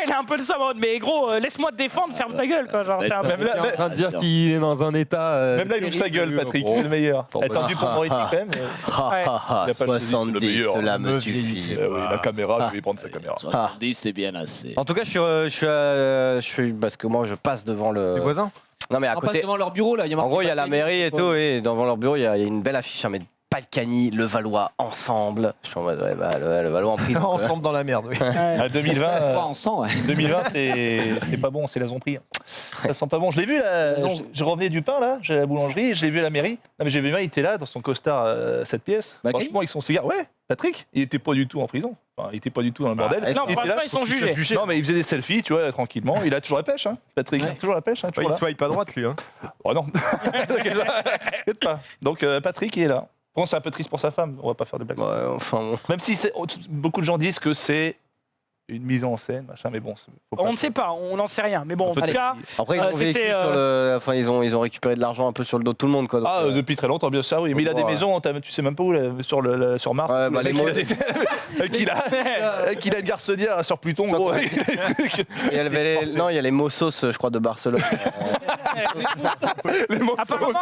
il a un peu de somme. en mode, mais gros, laisse-moi te défendre, ferme ta gueule, quoi. Genre, c'est un peu- Même Il est en là, train de dire qu'il est dans un état. même là, il ouvre sa gueule, Patrick. C'est le meilleur. Être Dupond-Moretti quand même. Ouais. Il a pas choisi, c'est le 70, meilleur. cela me Me suffit. Oui, la caméra, je vais prendre sa caméra. 70, c'est bien assez. En tout cas, je suis parce que moi, je passe devant Les le. voisins. Non, mais à On passe côté. devant leur bureau là. Il y a En marqué gros, il y a la Balkany, mairie et quoi. tout, et devant leur bureau, il y a une belle affiche, mais Balkany, Levallois, ensemble. Je suis en mode, ouais, bah, le Valois en prison. quoi. Ensemble dans la merde, oui. À 2020, Ouais, on sent, ouais. 2020 c'est pas bon, c'est la zombie. Ça sent pas bon. Je l'ai vu là, je revenais du pain là, j'ai à la boulangerie, je l'ai vu à la mairie. Non mais j'ai vu, il était là dans son costard 7 pièces. Balkany Franchement, avec son cigare. Ouais, Patrick, il était pas du tout en prison. Enfin, il était pas du tout dans le bordel. non, Non, Il pour était là, l'instant, ils sont jugés. Non mais il faisait des selfies, tu vois, tranquillement. Il a toujours la pêche, hein, Patrick. Ouais. Toujours la pêche, hein, Ouais, toujours il là. swipe à droite, lui. Hein. Oh non, t'inquiète pas. Donc Patrick il est là. Bon, c'est un peu triste pour sa femme, on va pas faire de blagues. Ouais, enfin, bon. Même si beaucoup de gens disent que c'est une mise en scène, machin, mais bon, faut pas- On ne sait pas, on n'en sait rien. Mais bon, en tout Allez. cas, Après, ils ont vécu c'était, sur le. Enfin, ils ont récupéré de l'argent un peu sur le dos de tout le monde, quoi. donc, Ah, depuis très longtemps, bien sûr, oui. Mais il a des Ouais. maisons, tu sais même pas où, là, sur Mars. Ouais, bah, Le mec, les il a des- qu'il a une garçonnière sur Pluton, gros. avec des trucs. il y avait non, il y a les Mossos, je crois, de Barcelone. Les mots apparemment,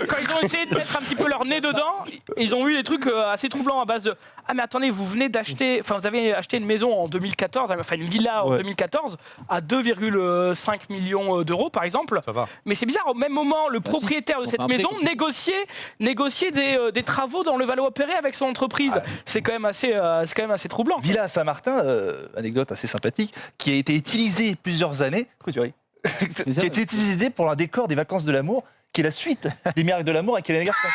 quand ils ont essayé de mettre un petit peu leur nez dedans, ils ont eu des trucs assez troublants à base de ah mais attendez, vous venez d'acheter, enfin vous avez acheté une maison en 2014, enfin une villa en Ouais. 2014 à 2,5 millions d'euros par exemple. Ça va. Mais c'est bizarre, au même moment, le propriétaire de on cette fait un prêt, maison quoi. négociait des travaux dans le Valois-Perret avec son entreprise. C'est quand même assez troublant. Villa à Saint-Martin, anecdote assez sympathique, qui a été utilisée plusieurs années. Pourquoi tu ris Qui a été utilisée pour un décor des vacances de l'amour, qui est la suite des miracles de l'amour avec Hélène Garçon.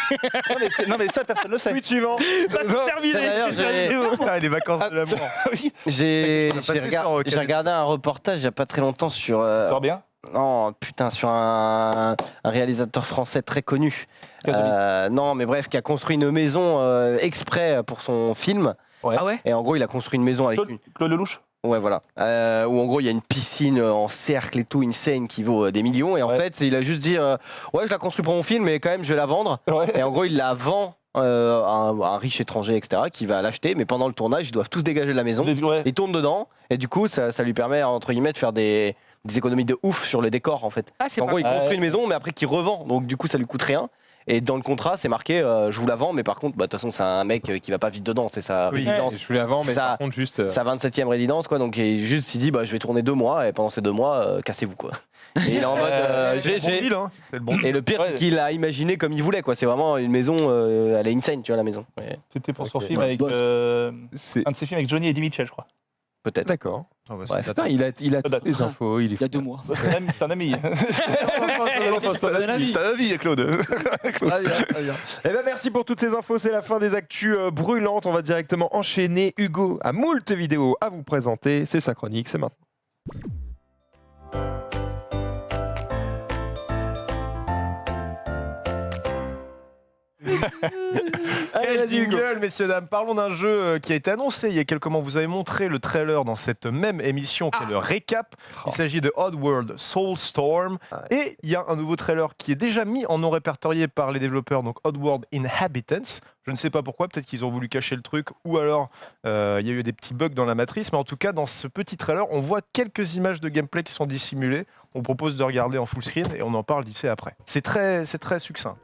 Non mais ça, personne ne le sait. Tweet suivant. Ça, c'est terminé. D'ailleurs, c'est terminé. Ah, les vacances de l'amour. Oui, J'ai Ça passait sur, j'ai regardé un reportage il n'y a pas très longtemps sur. fort bien. Non, putain, sur un réalisateur français très connu. Non, mais bref, qui a construit une maison exprès pour son film. Ouais. Ah ouais. Et en gros, il a construit une maison avec Claude Lelouch. Ouais, voilà. Où en gros, il y a une piscine en cercle et tout, une scène qui vaut des millions. Et en Ouais. fait, il a juste dit ouais, je la construis pour mon film, mais quand même, je vais la vendre. Ouais. Et en gros, il la vend à un riche étranger, etc., qui va l'acheter. Mais pendant le tournage, ils doivent tous dégager de la maison. Ouais. Il tourne dedans. Et du coup, ça lui permet, entre guillemets, de faire des des économies de ouf sur le décor en fait. Ah, c'est En pas gros, il con. construit une maison, mais après qu'il revend, donc du coup ça lui coûte rien. Et dans le contrat, c'est marqué je vous la vends, mais par contre, bah, de toute façon, c'est un mec qui va pas vite dedans, c'est sa Oui, résidence. je voulais avant, mais Ça- par contre, juste. Sa 27e résidence, quoi. Donc il dit bah, je vais tourner 2 mois, et pendant ces 2 mois, cassez-vous, quoi. Et il est en mode C'est le bon deal, hein. C'est le bon deal. Et le pire, c'est qu'il a imaginé comme il voulait, quoi. C'est vraiment une maison, elle est insane, tu vois, la maison. Ouais, C'était pour son Ok. film Ouais, avec. boss. C'est- Un de ses films avec Johnny et Eddie Mitchell, je crois. peut-être. D'accord. Ah bah, Ouais. c'est Putain, il a toutes les infos. Il est Il y a 2 mois. C'est un ami. C'est un ami, Claude. Très bien, très bien. Eh ben, merci pour toutes ces infos. C'est la fin des actus brûlantes. On va directement enchaîner. Hugo a moult vidéos à vous présenter. C'est sa chronique. C'est maintenant. Allez, Quel vas-y, Hugo. jingle, messieurs, dames. Parlons d'un jeu qui a été annoncé il y a quelques mois. Vous avez montré le trailer dans cette même émission qui est le récap. Il s'agit de Oddworld Soulstorm. Et il y a un nouveau trailer qui est déjà mis en non répertorié par les développeurs, donc Oddworld Inhabitants. Je ne sais pas pourquoi, peut-être qu'ils ont voulu cacher le truc ou alors il y a eu des petits bugs dans la matrice. Mais en tout cas, dans ce petit trailer, on voit quelques images de gameplay qui sont dissimulées. On propose de regarder en full screen et on en parle vite fait après. C'est très succinct.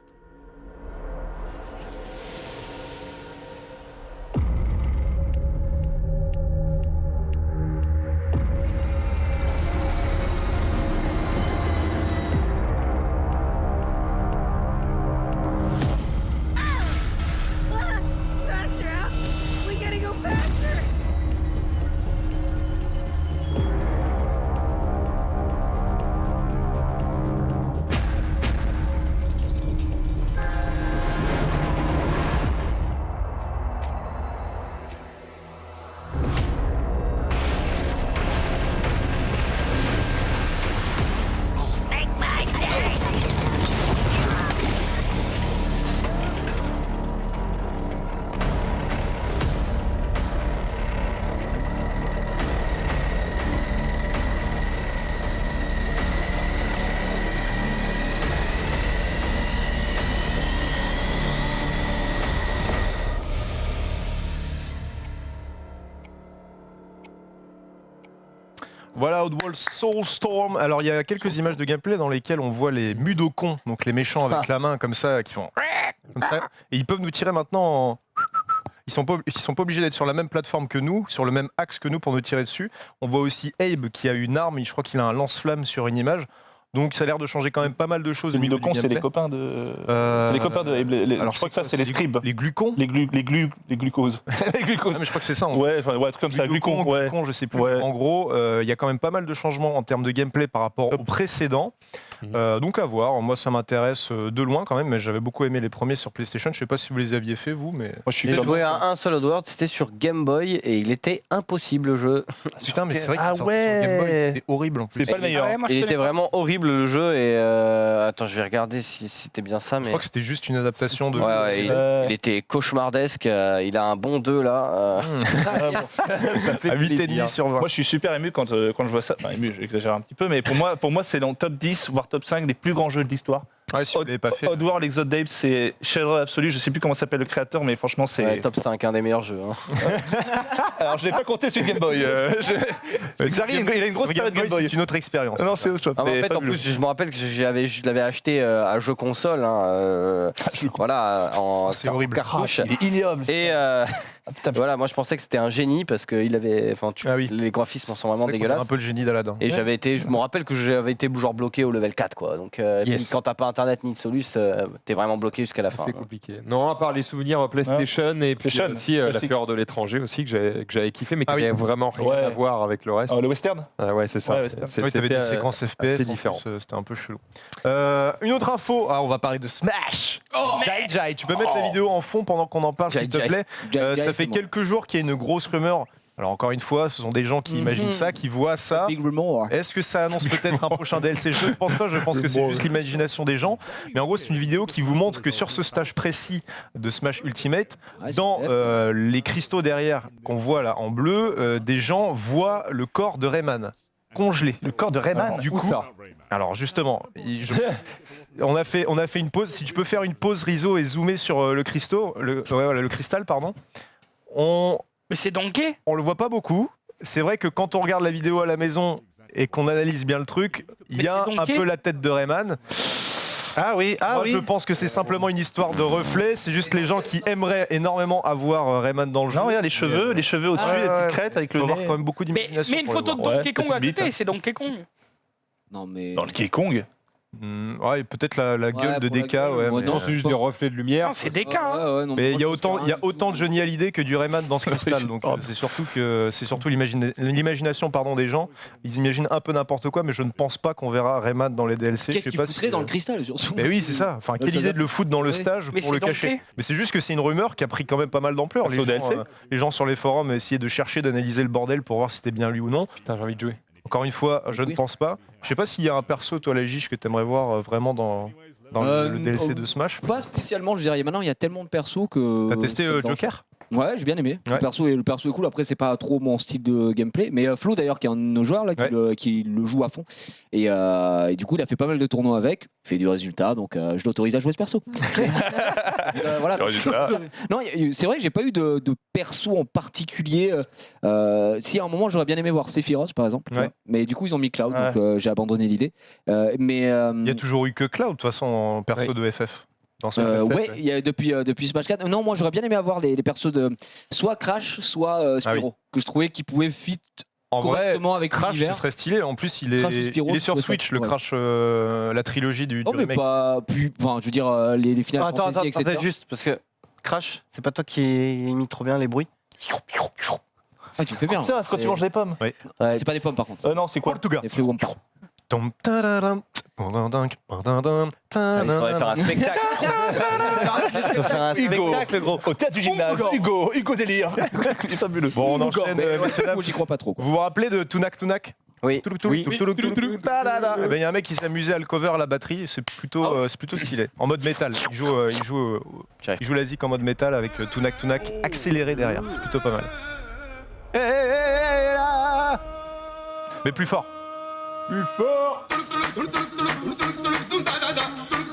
Faster, Al! We gotta go faster! Voilà, Oddworld Soulstorm. Alors, il y a quelques images de gameplay dans lesquelles on voit les mudokons, donc les méchants avec la main comme ça, qui font comme ça. Et ils peuvent nous tirer maintenant en... Ils sont pas obligés d'être sur la même plateforme que nous, sur le même axe que nous pour nous tirer dessus. On voit aussi Abe qui a une arme, je crois qu'il a un lance-flamme sur une image. Donc ça a l'air de changer quand même pas mal de choses. Les au niveau du Midocons, c'est les gameplay. copains de. Euh, C'est les copains de. Alors je crois que ça, c'est les scribes. Les glucons. Les glucoses. Les glucoses. Ah, mais je crois que c'est ça. Ouais, enfin, ouais, un truc comme ça. Glucon, Ouais. glucon, je sais plus. Ouais. En gros, il y a quand même pas mal de changements en termes de gameplay par rapport au précédent. Donc à voir. Moi, ça m'intéresse de loin quand même, mais j'avais beaucoup aimé les premiers sur PlayStation. Je sais pas si vous les aviez fait, vous, mais. Moi, je suis J'ai joué à un seul Oddworld, c'était sur Game Boy et il était impossible le jeu. Putain, mais c'est vrai qu'il Ah est sorti sur Game Boy, ouais. c'était horrible en plus. C'est pas le meilleur. Ouais, moi, je Il connais était pas. vraiment horrible le jeu et attends, je vais regarder si c'était bien ça, Je mais crois que c'était juste une adaptation de. ouais, ouais, c'est- il était cauchemardesque. Il a un bon 2 là. à 8,5 sur 20. Moi, je suis super ému quand je vois ça. Enfin, ému, j'exagère un petit peu, mais pour moi, c'est dans le top 10, voire top 5 des plus grands jeux de l'histoire. Ouais, si vous l'avez pas fait. Oddworld Exode Ape, c'est chef-d'œuvre absolu. Je sais plus comment s'appelle le créateur, mais franchement, c'est. Ouais, top 5, un des meilleurs jeux. Hein. Alors, je l'ai pas compté sur Game Boy. Xari, il a une grosse Sur période Game Boy. C'est une autre expérience. Non, c'est autre chose. Ah, mais en fait, en plus, je me rappelle que je l'avais acheté à jeu console. Hein, voilà, en C'est horrible. cartouche. Il est ignoble. Et voilà, moi je pensais que c'était un génie parce que il avait, Ah oui. les graphismes sont vraiment C'est vrai qu'on a dégueulasses. un peu le génie d'Aladin. Et je me rappelle que j'avais été genre bloqué au level 4 quoi. Donc puis quand t'as pas internet ni de Solus, t'es vraiment bloqué jusqu'à la fin. C'est compliqué. Non, à part les souvenirs PlayStation et puis PlayStation, aussi La classique. Fleur de l'étranger aussi que j'avais kiffé, mais qui Ah oui. avait vraiment rien Ouais. à voir avec le reste. Le western. Ouais, c'est ça. Ouais, western. C'est- Oui, t'avais c'était, des séquences FPS, assez en différent. plus, c'était un peu chelou. Une autre info, on va parler de Smash. Jai Jai, tu peux mettre la vidéo en fond pendant qu'on en parle Jai s'il te Jai. plaît. Jai Jai, Ça c'est fait bon. quelques jours qu'il y a une grosse rumeur. Alors encore une fois, ce sont des gens qui imaginent ça, qui voient ça. Big Rumor. Est-ce que ça annonce peut-être un prochain DLC? Je ne pense pas, je pense que c'est juste l'imagination des gens. Mais en gros, c'est une vidéo qui vous montre que sur ce stage précis de Smash Ultimate, Ouais, dans c'est les cristaux derrière qu'on voit là en bleu, des gens voient le corps de Rayman congelé. Le corps de Rayman. Du coup, alors justement, on a fait une pause. Si tu peux faire une pause Riso et zoomer sur le cristal, pardon. Mais c'est Donkey. On le voit pas beaucoup. C'est vrai que quand on regarde la vidéo à la maison et qu'on analyse bien le truc, il Mais y a c'est un donké. peu la tête de Rayman. Ah oui, Moi, je pense que c'est simplement une histoire de reflet. C'est juste les gens qui aimeraient énormément avoir Rayman dans le jeu. Non, regarde les cheveux au-dessus, Ouais, les ouais. petites crêtes avec Il faut le avoir nez. quand même beaucoup Mais d'imagination. une pour le photo de voir. Donkey Kong à petite côté, bite. c'est Donkey Kong. Non, mais. Dans le Kong. Ouais, et peut-être la gueule de pour la DK. gueule, ouais, ouais, mais, Non, c'est juste des reflets de lumière. Non, c'est des cas. hein. Ouais, ouais, non, mais moi, il y a je pense qu'il y a autant de Johnny Hallyday que du Rayman dans ce cristal. Donc c'est surtout l'imagination des gens. Ils imaginent un peu n'importe quoi, mais je ne pense pas qu'on verra Rayman dans les DLC. Qu'est-ce Je sais qu'il pas foutrait si, dans le cristal surtout Mais oui, c'est ça. Enfin, quelle Ouais, idée de le foutre dans le Oui. stage Mais pour le c'est cacher. Donkey. Mais c'est juste que c'est une rumeur qui a pris quand même pas mal d'ampleur. Sur DLC. Les gens sur les forums essayaient de chercher, d'analyser le bordel pour voir si c'était bien lui ou non. Putain, j'ai envie de jouer. Encore une fois, je ne Oui. pense pas. Je sais pas s'il y a un perso, toi, la Gige, que tu aimerais voir vraiment dans le DLC de Smash. Pas spécialement, je dirais. Maintenant, il y a tellement de persos que. T'as testé ça me dérange Joker? Ouais, j'ai bien aimé. Ouais. Le perso est cool. Après, c'est pas trop mon style de gameplay. Mais Flo, d'ailleurs, qui est un de nos joueurs là, qui le joue à fond. Et du coup, il a fait pas mal de tournois avec. Il fait du résultat, donc je l'autorise à jouer ce perso. Voilà. Le résultat. Non, c'est vrai que j'ai pas eu de perso en particulier. Si à un moment, j'aurais bien aimé voir Sephiroth, par exemple. tu Ouais. vois. Mais du coup, ils ont mis Cloud, Ouais. donc j'ai abandonné l'idée. Il y a toujours eu que Cloud, de toute façon, en perso de FF. Dans Smash 7, ouais, il y a depuis Smash 4. Non, moi j'aurais bien aimé avoir les persos de soit Crash, soit Spyro, que je trouvais qui pouvaient fit En vrai, correctement avec Crash, ce l'univers. serait stylé. En plus, il Crash et Spyro, est sur ouais, Switch, ça, le ouais. Crash, la trilogie du Oh, mais remake. pas plus. Enfin, je veux dire, les Final Attends, Fantasy, etc. juste, parce que Crash, c'est pas toi qui imite trop bien les bruits? Ah, tu fais bien. Putain, quand tu manges les pommes. Ouais, C'est pas des pommes par contre. Non, c'est quoi Portugal. Les fruits Wumpa. Tom, tadadam, padadam, padadam, il faudrait faire un tadadam. spectacle. Il faut faire un Hugo. spectacle, gros. Au théâtre du gymnase, Hugo délire. Il est fabuleux. Bon, on enchaîne, messieurs, dames. Moi, j'y crois pas trop. Quoi. Vous vous rappelez de Tunak Tunak? Oui. Tadada. Eh ben, il y a un mec qui s'amusait à le cover à la batterie, c'est plutôt stylé. En mode métal. Il joue la zik en mode métal avec Tunak Tunak accéléré derrière. C'est plutôt pas mal. Mais plus fort. Plus fort.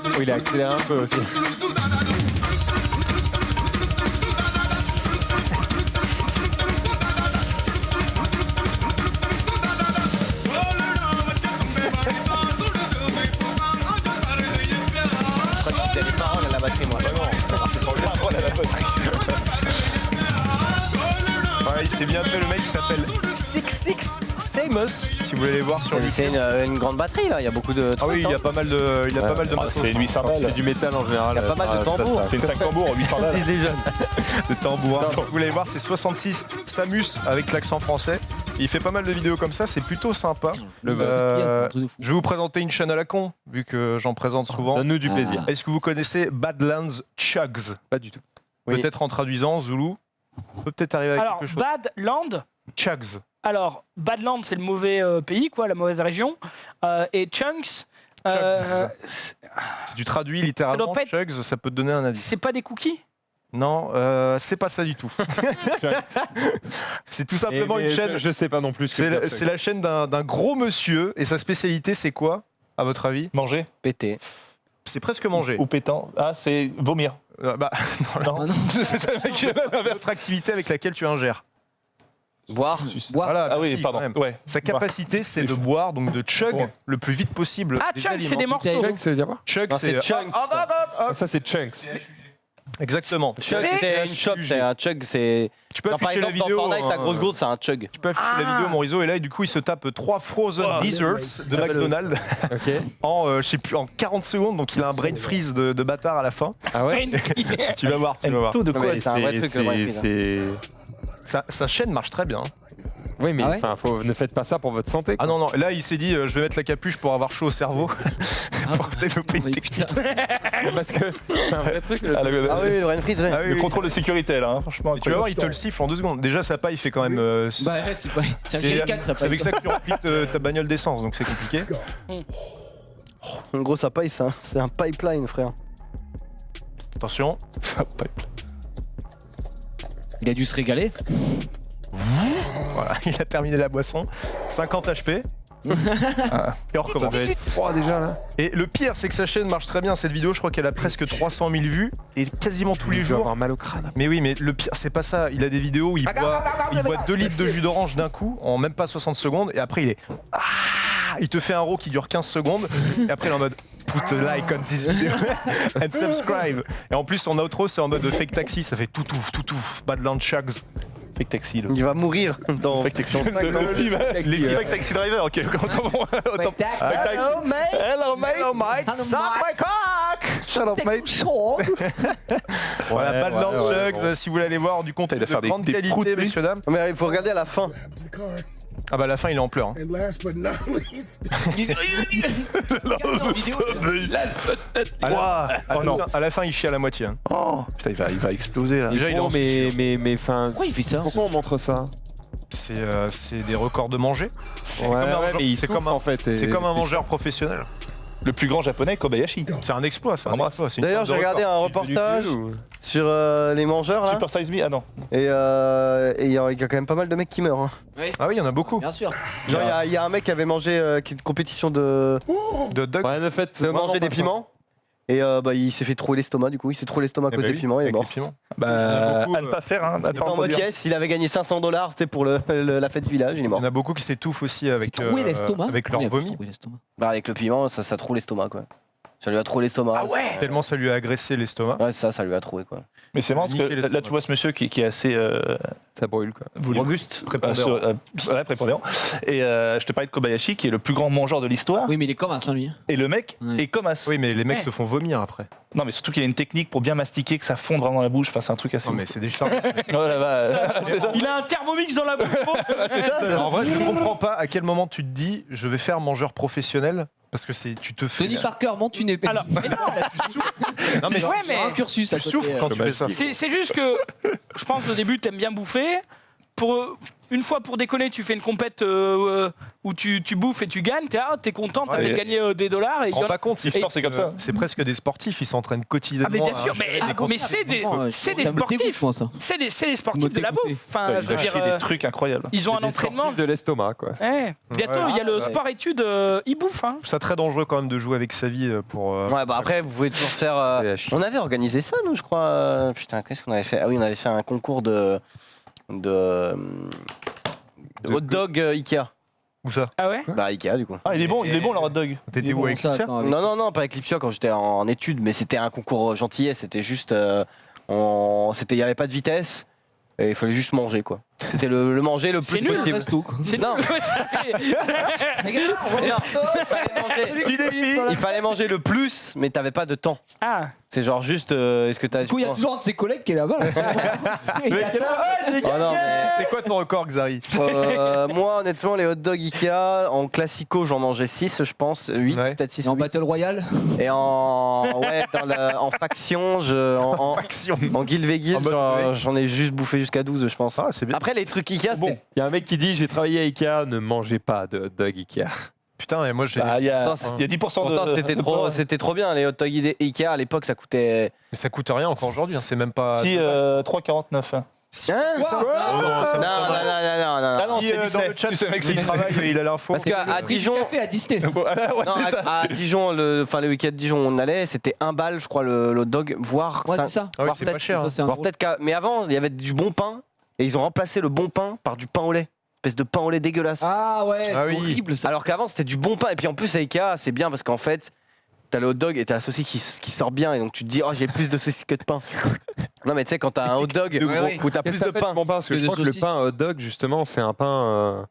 Oh, il a accéléré un peu aussi. Je crois que c'était les paroles à la batterie, moi. Ouais, il s'est bien fait, le mec qui s'appelle 66 Samus. Si vous voulez les voir sur YouTube. C'est une grande batterie, là. Il y a beaucoup de Ah oui, il y a pas mal de, matos, C'est hein. 800 balles. C'est du métal en général. Il y a pas mal de tambours. C'est une 5 tambours, 800 balles. Disent les jeunes. de tambour. Si vous voulez les voir, c'est 66 Samus avec l'accent français. Et il fait pas mal de vidéos comme ça, c'est plutôt sympa. Le boss. Euh, Je vais vous présenter une chaîne à la con, vu que j'en présente souvent. Donne-nous du plaisir. Est-ce que vous connaissez Badlands Chugs? Pas du tout. Oui. Peut-être en traduisant, Zulu. On peut peut-être arriver à Alors, quelque chose. Badland. Chugs. Alors, Badland, c'est le mauvais pays, quoi, la mauvaise région. Et Chunks, Si tu traduis littéralement doit pas être- Chugs, ça peut te donner un indice. c'est pas des cookies? Non, c'est pas ça du tout. C'est tout simplement Mais une chaîne. Je sais pas non plus. ce que C'est c'est. la chaîne d'un gros monsieur et sa spécialité c'est quoi, à votre avis? Manger Pété. C'est presque manger. ou pétant. Ah, c'est vomir. Bah, Non. Ah non. c'est avec l'inverse activité avec laquelle tu ingères. Boire. Voilà, Ah oui, merci, pardon. quand même. Ouais. Sa capacité c'est de boire, donc de chug Ouais. le plus vite possible. Ah, les Chunks, c'est des aliments. morceaux. Chunks, ça veut dire quoi? Chug, Non, c'est c'est chunks. Ah, ça, c'est Chunks. Exactement. Chug, c'est une chop, c'est un chug, c'est. Tu peux Non, par afficher la exemple, vidéo. dans Fortnite, la hein, grosse gourde, c'est un chug. Tu peux afficher la vidéo, Morizo, et là, et du coup, il se tape 3 Frozen Desserts de McDonald's Ok. en, je sais plus, en 40 secondes, donc il a un brain freeze de bâtard à la fin. Ah ouais. Tu vas voir, tu vas voir. Tout de Non, quoi mais c'est un vrai truc, le brain freeze, hein. Sa chaîne marche très bien. Oui, mais Ah ouais enfin, ne faites pas ça pour votre santé. Ah non, non, là, il s'est dit, je vais mettre la capuche pour avoir chaud au cerveau, pour développer une Mais technique. putain. Parce que c'est un vrai truc. Ah, Ah oui, le brain freeze, ouais. Ah oui, Le oui. contrôle de sécurité, là, hein, franchement. Et tu vas voir, il te le siffle en 2 secondes. Déjà, sa paille fait quand même. Bah ouais, c'est pas. C'est un jerrycan, ça c'est avec ça que tu remplis ta bagnole d'essence, donc c'est compliqué. En gros, ça paille, c'est un pipeline, frère. Attention. Il a dû se régaler. Voilà, il a terminé la boisson. 50 HP. Et on recommence. déjà là. Et le pire, c'est que sa chaîne marche très bien. Cette vidéo, je crois qu'elle a presque 300 000 vues et quasiment tous les Je vais jours. avoir mal au crâne. Mais oui, mais le pire, c'est pas ça. Il a des vidéos où il boit 2 litres de jus d'orange d'un coup, en même pas 60 secondes, et après il est. Il te fait un row qui dure 15 secondes, et après il est en mode put a like on this video and subscribe. Et en plus, son outro, c'est en mode fake taxi, ça fait tout, Badland Chugs. Fake taxi. Il va mourir dans. Fake taxi. Les fake taxi driver, ok. Autant. Hello, mate. Hello, mate. Suck my cock. Shut up, mate. Voilà, Badland Chugs, si vous voulez aller voir, du compte, Il va faire de grande des qualité, proutes, lui. messieurs, dames. Mais il faut regarder à la fin. Ah bah à la fin, il est en pleurs. Hein. And last but not least, Oh non, à la fin, il chie à la moitié. Hein. Oh, putain, il va exploser là. Déjà, il est en mais fin. Pourquoi il fait ça? Pourquoi on montre ça? C'est des records de manger. C'est Ouais, comme un mangeur- mais il c'est souffre, comme un- en fait. c'est comme un mangeur professionnel. Le plus grand japonais, Kobayashi. C'est un exploit, ça. Embrasse. D'ailleurs, j'ai regardé un reportage sur les mangeurs là. Super Size Me, ah non. Et il y a quand même pas mal de mecs qui meurent. Hein. Ah oui, il y en a beaucoup. Bien sûr. Genre, il y a un mec qui avait mangé qui est une compétition de De dog. Ouais, de fait, manger des piments. Et il s'est fait trouer l'estomac du coup. Il s'est troué l'estomac à cause des piments, il est mort. Bah, beaucoup, à ne pas faire, hein. Il était en mode yes, il avait gagné 500 $, tu sais, pour la fête du village, il est Il y mort. en a beaucoup qui s'étouffent aussi avec, Trouer l'estomac. avec leur vomi. Bah, avec le piment, ça troue l'estomac quoi. Ça lui a troué l'estomac. Ah ouais. Tellement ça lui a agressé l'estomac. Ouais, ça lui a troué quoi. Mais c'est marrant parce que Niquer l'estomac. là, tu vois ce monsieur qui est assez ça brûle quoi. Robuste. Prépondérant. ouais, prépondérant. Et je te parlais de Kobayashi qui est le plus grand mangeur de l'histoire. Oui, mais il est comme un saint lui. Et le mec Ouais. est comme as. Oui, mais les mecs Ouais. se font vomir après. Non, mais surtout qu'il a une technique pour bien mastiquer, que ça fonde vraiment dans la bouche. Enfin, c'est un truc assez. Non, mais c'est des charmes. Oh là bas c'est ça. Il a un thermomix dans la bouche. C'est ça. En vrai, je ne comprends pas à quel moment tu te dis je vais faire mangeur professionnel. Parce que tu te fais. Tony Parker monte une épée. Alors, mais non, Non, mais ouais, C'est un mais cursus à tu côté, souffres quand tu fais ça. c'est juste que je pense au début t'aimes bien bouffer. Une fois pour déconner, tu fais une compète où tu bouffes et tu gagnes, t'es content, t'as Ouais, fait et- gagner des dollars. Et Tu te rends pas compte, l'e-sport, c'est comme ça. C'est presque des sportifs, ils s'entraînent Ah quotidiennement. mais bien sûr, à gérer des mais c'est des, c'est des Ça me dégoûte, sportifs. moi, ça. C'est des sportifs Me de la dégoûter. bouffe. Enfin, Il je va veux dire, chier des trucs incroyables. ils ont un Des entraînement. sportifs de l'estomac quoi. Ouais. Bientôt, il y a le Ouais. sport-études, ils bouffent. Hein. Je trouve ça très dangereux quand même de jouer avec sa vie pour. Ouais, bah après, vous pouvez toujours faire. C'est à chier. On avait organisé ça, nous, je crois. Putain, qu'est-ce qu'on avait fait? Ah oui, on avait fait un concours de hot dog Ikea. Où ça? Ah ouais. Bah, Ikea, du coup. Ah, il est bon leur hot dog. T'étais où avec ça, ça? attends, avec- Non, pas avec Lipsia quand j'étais en études, mais c'était un concours gentillet. C'était juste. Il n'y avait pas de vitesse. Et il fallait juste manger, quoi. C'était le manger le plus C'est nul, possible. Resto, quoi. C'est Non. nul. Ouais, ça- Mais non, il fallait manger le plus, mais t'avais pas de temps. Ah. C'est genre juste. Est-ce que t'as. Du coup, il y a toujours un de ses collègues qui est là-bas. Là. Oh non, mais. C'était quoi ton record, Xari? Moi, honnêtement, les hot dogs Ikea, en classico, j'en mangeais 6, je pense. 8, Ouais. peut-être 6. En Battle Royale. Et en faction, en Guild v Guild, En mode j'en ai juste bouffé jusqu'à 12, je pense. Ah, c'est bien. Après, les trucs Ikea, Bon. c'était. Il y a un mec qui dit j'ai travaillé à Ikea, ne mangez pas de hot dog Ikea. Putain, et moi j'ai. Bah, il y a Attends, 10% Pourtant, de. c'était trop bien. Les hot dogs Ikea, à l'époque, ça coûtait. Mais ça coûte rien encore aujourd'hui, hein, c'est même pas. Si, 3,49. Hein Oh, non, ça Non, Ah non, Si, c'est dans Disney. le chat, Tu sais, mec, c'est il Disney. travaille, il a l'info. Parce qu'à Dijon. Café à Disney. ça. Ouais, Non, c'est ça. à Dijon, le week-end de Dijon, on allait, c'était 1 balle, je crois, le hot dog, voire. Ouais, cinq- c'est ça. Ah oui, voire c'est peut-être- pas cher. Ça, hein. c'est un voire gros- peut-être mais avant, il y avait du bon pain, et ils ont remplacé le bon pain par du pain au lait. Espèce de pain au lait dégueulasse. Ah ouais, Ah c'est oui. horrible ça. Alors qu'avant, c'était du bon pain. Et puis en plus, à Ikea, c'est bien parce qu'en fait, t'as le hot dog et t'as la saucisse qui sort bien. Et donc tu te dis, oh, j'ai plus de saucisse que de pain. Non, mais tu sais, quand t'as un hot dog où t'as plus de pain. Bon pain, parce que je de crois que le saucisses. pain hot dog, justement, c'est un pain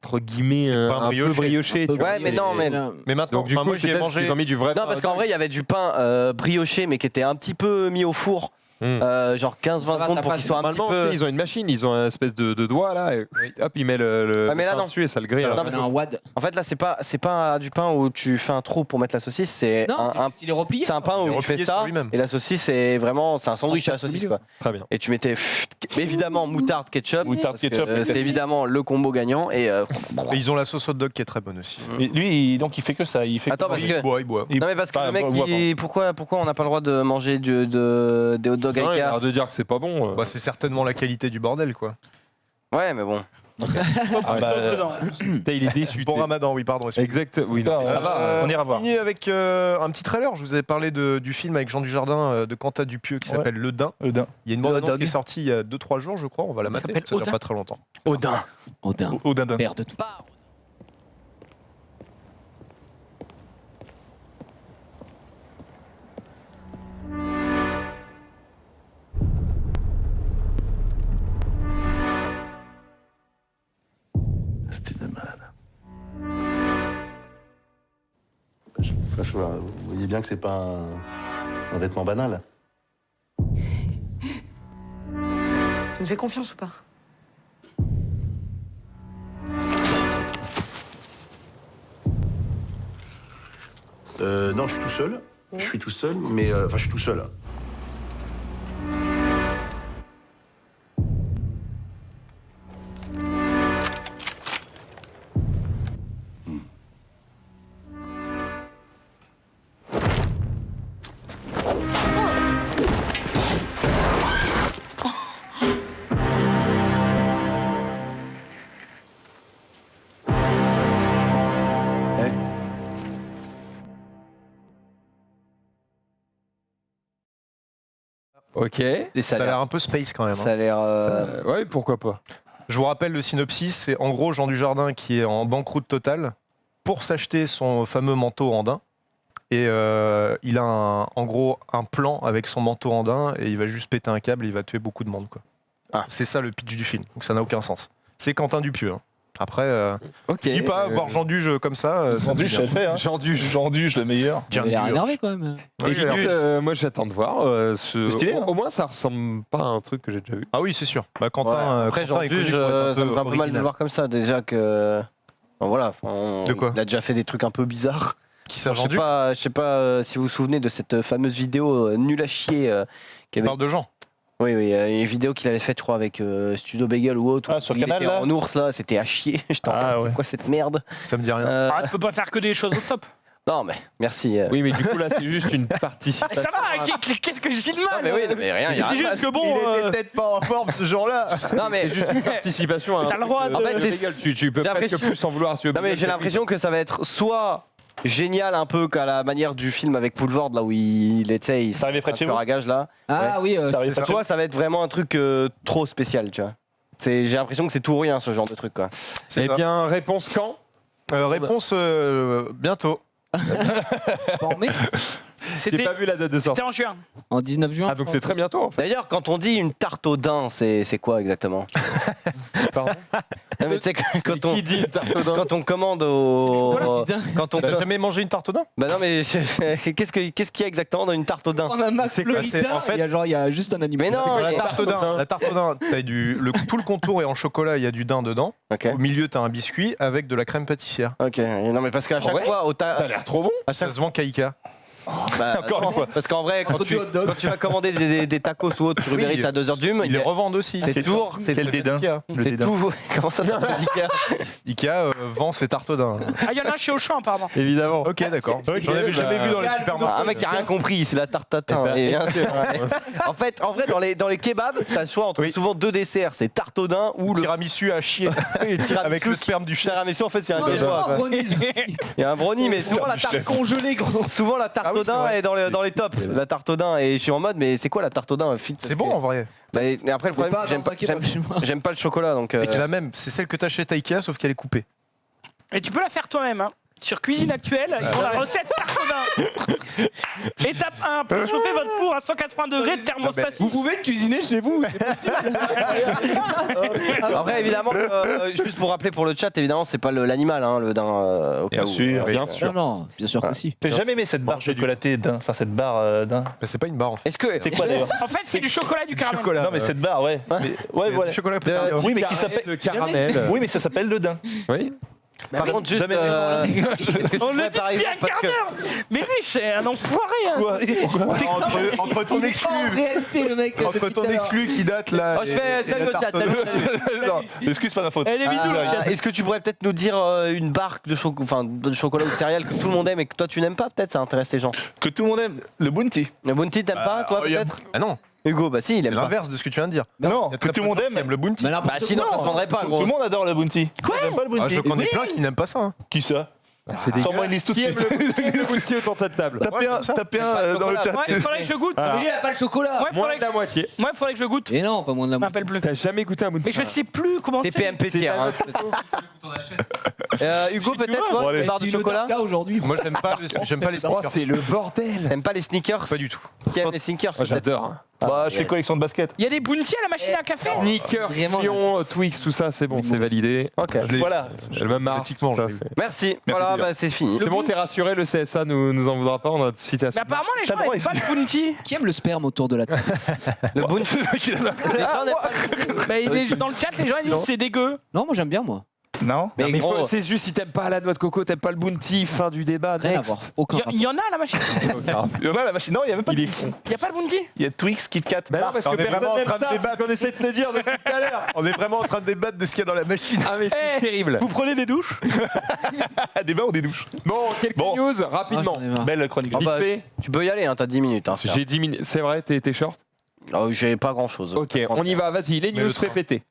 entre guillemets C'est pas un peu brioché. tu vois, Ouais, mais c'est- non, mais. Mais maintenant, Donc du enfin, coup, moi j'y ai ils mangé. ont mis du vrai Non, pain parce hot qu'en dog. vrai, il y avait du pain brioché, mais qui était un petit peu mis au four. Genre 15-20 Ça va, secondes ça pour passe. qu'il soit un petit Normalement, tu sais, peu. ils ont une machine, ils ont un espèce de doigt là, et hop, ils mettent le Ouais, mais là, pain non. dessus et ça le grille. Non, mais On a un wad. En fait, là, c'est pas du pain où tu fais un trou pour mettre la saucisse, c'est Non, un il est replié. c'est un pain où Il est tu fais replié sur ça, lui-même. et la saucisse, c'est vraiment c'est un sandwich à la saucisse, quoi. Très bien. Et tu mettais évidemment moutarde, ketchup. Moutarde, parce que, ketchup, c'est évidemment le combo gagnant. Et Et ils ont la sauce hot dog qui est très bonne aussi. Mais lui, donc, il fait que ça. Il fait Attends, que- parce Il que- boit, il boit. non, mais parce que Pas- le mec, bois pourquoi on n'a pas le droit de manger des hot dogs Non, il a Ikea? l'air de dire que c'est pas bon. Bah, c'est certainement la qualité du bordel, quoi. Ouais, mais bon. Putain, il est déçu. Bon t'sais. Ramadan, oui, pardon. excusez-moi. Exact. Oui, non, Ça va, on ira voir. Fini avec un petit trailer. Je vous avais parlé du film avec Jean Dujardin de Quentin Dupieux qui s'appelle Le Dain. Le Dain. Il y a une bande-annonce qui est sortie il y a 2-3 jours, je crois. On va la mater. s'appelle Ça dure Odin. pas très longtemps. Odin. Odin, Odin. père de tout. Style de malade. Franchement, vous voyez bien que c'est pas un vêtement banal. Tu me fais confiance ou pas? Non, je suis tout seul. Je suis tout seul, mais... Enfin, je suis tout seul. Ok. Et Ça a l'air un peu space quand même. Ça a l'air. Ouais, pourquoi pas. Je vous rappelle le synopsis, c'est en gros Jean Dujardin qui est en banqueroute totale pour s'acheter son fameux manteau andin. Et il a en gros un plan avec son manteau andin et il va juste péter un câble et il va tuer beaucoup de monde. Quoi. Ah. C'est ça le pitch du film, donc ça n'a aucun sens. C'est Quentin Dupieux. Hein. Après, Ok. je dis pas voir Jean Duge comme ça. ça me Vendu, dit je bien. sais le fait. Hein. Jean Duge, le meilleur. Il a l'air énervé quand même. Oui, Écoute, alors- moi j'attends de voir. C'est stylé, hein. Au moins ça ressemble pas à un truc que j'ai déjà vu. Ah oui, c'est sûr. Bah, Quentin, Ouais. Après, Quentin Jean est connu Duge, pour être ça un me peu fait un peu mal de le original. voir comme ça. Déjà que. Enfin, voilà. De quoi Il a déjà fait des trucs un peu bizarres. Qui ça, Je Jean sais Duge pas, je sais pas si vous vous souvenez de cette fameuse vidéo nulle à chier qui Il avait. parle de Jean. Oui, une vidéo qu'il avait faite, je crois, avec Studio Bagel ou autre. Ah, sur le Il canal, était là en ours, là, c'était à chier. J'étais en Ah, train de, ouais. c'est quoi cette merde Ça me dit rien. Euh, Ah, tu peux pas faire que des choses au top. Non, mais merci. Oui, mais du coup là c'est juste une participation. Ça va, qu'est-ce que je dis de mal Non, mais oui, mais rien, il y a C'est rien. juste que bon. peut-être pas en forme ce jour-là. Non, mais C'est juste une participation. à un T'as le truc, droit de- en fait, c'est- légal. Tu peux j'ai presque l'impression- plus en vouloir. Non, mais j'ai l'impression que ça va être soit génial un peu qu'à la manière du film avec Poulvord, là où il est, tu sais, il C'est arrivé près de chez vous à gage là. Ah oui, C'est arrivé près de chez vous Soit ça va être vraiment un truc trop spécial, tu vois. J'ai l'impression que c'est tout ou rien ce genre de truc, quoi. C'est Eh ça. bien, réponse quand Réponse bientôt. formé J'ai C'était pas vu la date de sortie. en juin. en 19 juin. Ah donc c'est très bientôt en fait. D'ailleurs, quand on dit une tarte au daim, c'est quoi exactement? Pardon. Non, mais tu sais, quand on, Qui dit une tarte au daim quand on commande au. Quand on. T'as jamais mangé une tarte au daim? Bah non, mais qu'est-ce qu'il y a exactement dans une tarte au daim? On a Max C'est quoi, c'est- Florida, en fait- il y a juste un animal. Mais non, La mais- tarte au daim, t'as tout le contour est en chocolat, il y a du daim dedans. Ok. Au milieu, t'as un biscuit avec de la crème pâtissière. Ok. Non, mais parce qu'à chaque ouais fois, Ça a l'air trop bon. Ça se vend qu'à Ikea. Bah, Encore non, une fois. Parce qu'en vrai, quand tu vas commander des tacos ou autre sur Uber Eats à 2h du Ils les revendent aussi. c'est toujours. Quel dédain. Ikea. C'est tout. Comment ça s'appelle Ikea? Ikea vend ses tartes au daim. Ah, il y en a un chez Auchan, apparemment. Évidemment. Ok, d'accord. J'en avais jamais vu dans les supermarchés. Un mec qui a rien compris, c'est la tarte tatin. Et bien sûr. En fait, en vrai, dans les kebabs, t'as le choix entre souvent deux desserts, c'est tarte au daim ou le Tiramisu à chier. tiramisu. Avec le sperme du chef. Tiramisu, en fait, c'est un Oh, liégeois, quoi. brownies. Il y a un brownie, mais souvent la tarte Congelé, gros. souvent la tarte Ah oui, au c'est daim vrai. est dans les tops. La tarte au daim, et je suis en mode, mais c'est quoi la tarte au daim fit? C'est bon en vrai. Mais après, le problème, c'est que j'aime pas le chocolat, donc. C'est la même. C'est celle que t'achètes à Ikea, sauf qu'elle est coupée. Et tu peux la faire toi-même. Hein. Sur Cuisine Actuelle, ils ont la recette tarte au daim. Étape 1, préchauffez votre four à 180 degrés, thermostat Vous 6. pouvez cuisiner chez vous. Après, évidemment, juste pour rappeler pour le chat, évidemment, c'est pas l'animal, hein, le daim. Au cas Bien où. sûr. Bien sûr. Non, bien sûr que si. J'ai jamais aimé cette barre chocolatée d'un. Enfin, cette barre d'un. Mais c'est pas une barre en fait. Est-ce que. C'est quoi d'ailleurs En fait, c'est du chocolat et du caramel. Chocolat. Non, mais cette barre, ouais. Mais- Ouais, voilà. Chocolat Oui, mais qui s'appelle. Le caramel. Oui, mais ça s'appelle le daim. Oui. Par contre, juste. jamais- est-ce que tu On pourrais, le dit par depuis exemple, un parce quart que- d'heure. Mais lui, c'est un enfoiré. Hein. Entre ton exclu. En réalité, le mec. Entre ton exclu qui date là. Oh, je fais et salut la au chat. tarte au daim. Non, excuse pas ma faute. Eh, des bisous, le chat. Est-ce que tu pourrais peut-être nous dire une barque de, de chocolat ou de céréales que tout le monde aime et que toi tu n'aimes pas? Peut-être ça intéresse les gens. Que tout le monde aime le bounty. Le Bounty, t'aimes pas, toi, il y a- peut-être? Ah non. Hugo, bah si, il C'est aime pas. l'inverse de ce que tu viens de dire. Non, Il y a que très tout peu le monde de gens qui aime. aiment le bounty. Mais alors, Bah sinon, ça se vendrait pas, Tout gros. le monde adore le bounty. Quoi j'aime pas le Ah, bounty. je connais plein qui n'aiment pas ça. hein. Qui ça C'est Sors-moi une liste tout de Qui aime suite. le bounty autour de cette table? Tapez un dans le chat. Moi, il faudrait que je goûte. Alors, il a pas le chocolat. Moi, il Moins faudrait de la moitié. Moi, il faudrait que je goûte. Et non, pas moins de la Je m'appelle plus. T'as jamais goûté un bounty? Mais je sais plus comment c'est. TPMP tiers. hein. Hugo, peut-être, Bon, toi, allez. une barre de chocolat aujourd'hui. Moi, j'aime pas les Oh, sneakers. c'est le bordel. T'aimes pas les sneakers? Pas du tout. Qui aime les sneakers? Moi, peut-être j'adore. hein. Bah, je fais collection de basket. Il y a des bounty à la machine à café. Sneakers, Vraiment, Lyon, Twix, tout ça, c'est bon, c'est validé. Ok. Voilà. J'ai même marre. Politiquement, ça, je l'ai eu. c'est- Merci. Voilà, bah c'est fini. C'est bon, t'es rassuré, le CSA nous en voudra pas, on a cité assez. Mais apparemment, les gens T'as le droit aiment pas le bounty. Qui aime le sperme autour de la table? Le bounty. Les gens n'aiment pas le- Dans le chat, les gens ils disent c'est dégueu. Non, moi j'aime bien, moi. Non Mais Mais gros, c'est juste si t'aimes pas la noix de coco, t'aimes pas le bounty, fin du débat, Rien à voir. next. Aucun rapport. Il y en a à la machine. Il y en a la machine. Non, il y a même pas. Il est con. Il y a pas de bounty. Il y a Twix, Kit Kat. Bah non, parce on que est personne vraiment en n'aime train de ça, c'est débattre. ce qu'on essaie de te dire depuis tout à l'heure. On est vraiment en train de débattre de ce qu'il y a dans la machine. Ah mais c'est Eh, terrible. Vous prenez des douches. Des bains ou des douches. Bon, quelques Bon. news, Ah, rapidement. j'en ai marre. Belle chronique. Ah Vite bah, fait, tu peux y aller, hein, t'as 10 minutes. Hein, j'ai 10 minutes. C'est vrai, t'es short? oh, j'ai pas grand chose. Ok, on y va, vas-y, les Mais news, le fais train. péter.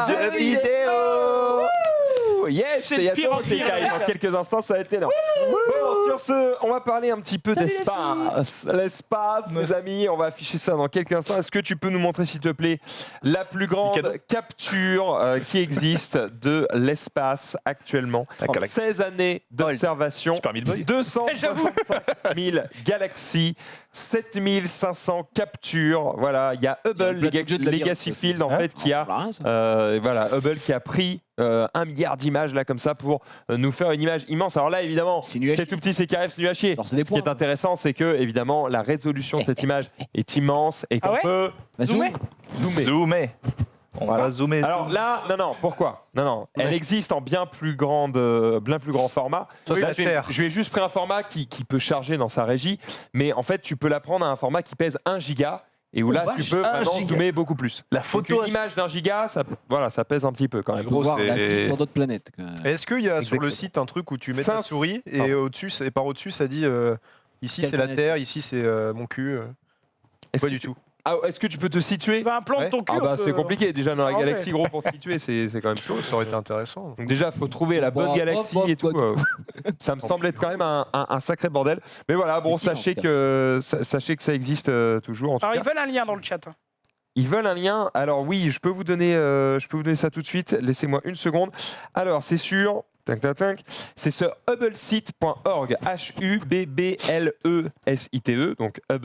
Jeux vidéo. Yes, C'est il y a pire en trop de pire. détails. Dans quelques instants, ça va être énorme. Bon, sur ce, on va parler un petit peu d'espace. L'espace, les amis, on va afficher ça dans quelques instants. Est-ce que tu peux nous montrer, s'il te plaît, la plus grande cadeau. capture qui existe de l'espace actuellement? galaxie. 16 années d'observation, Super Meat Boy. 265 000 galaxies, 7500 captures. Voilà, il y a Hubble, Il y a le plateau de jeu de la Legacy Bière, Field, en fait, qui a Rien, ça. voilà, Hubble qui a pris 1 milliard d'images là comme ça pour nous faire une image immense. Alors là, évidemment, C'est nul à c'est chier. tout petit, c'est carré, c'est nul à chier. Alors, c'est des Ce qui est points. intéressant, c'est que évidemment la résolution de cette image est immense et qu'on Ah ouais peut Vas-y, Zoomer. zoomer. Zoomer. On Voilà. va zoomer. Alors là, non, pourquoi? Non, elle existe en bien plus grand format. Oui, Là, la Terre. je lui ai juste pris un format qui peut charger dans sa régie, mais en fait, tu peux la prendre à un format qui pèse 1 giga. Et où là, tu peux vraiment zoomer beaucoup plus. La Donc, photo. une image d'un giga, ça pèse un petit peu quand On même. peut voir la vie sur d'autres planètes. quoi. Est-ce qu'il y a sur le Exactement. site un truc où tu mets ta 500 souris et Pardon. au-dessus, et par au-dessus, ça dit ici Quelle c'est la planète Terre, ici c'est mon cul. Est-ce Pas que du tu- tout. Ah, est-ce que tu peux te situer? Tu fais un plan de ton cul. Ah bah on peut- c'est compliqué déjà dans la Ah ouais. galaxie gros pour te situer, c'est quand même chaud. Ça aurait été intéressant. Donc déjà faut trouver la bonne Bon, galaxie bof, et tout. quoi. Ça me semble être quand même un sacré bordel. Mais voilà, bon C'est stylé, sachez que ça existe toujours en tout Alors cas. ils veulent un lien dans le chat. Ils veulent un lien. Alors oui, je peux vous donner ça tout de suite. Laissez-moi une seconde. Alors c'est sur c'est sur hubblesite.org, HUBBLESITE, donc Ça,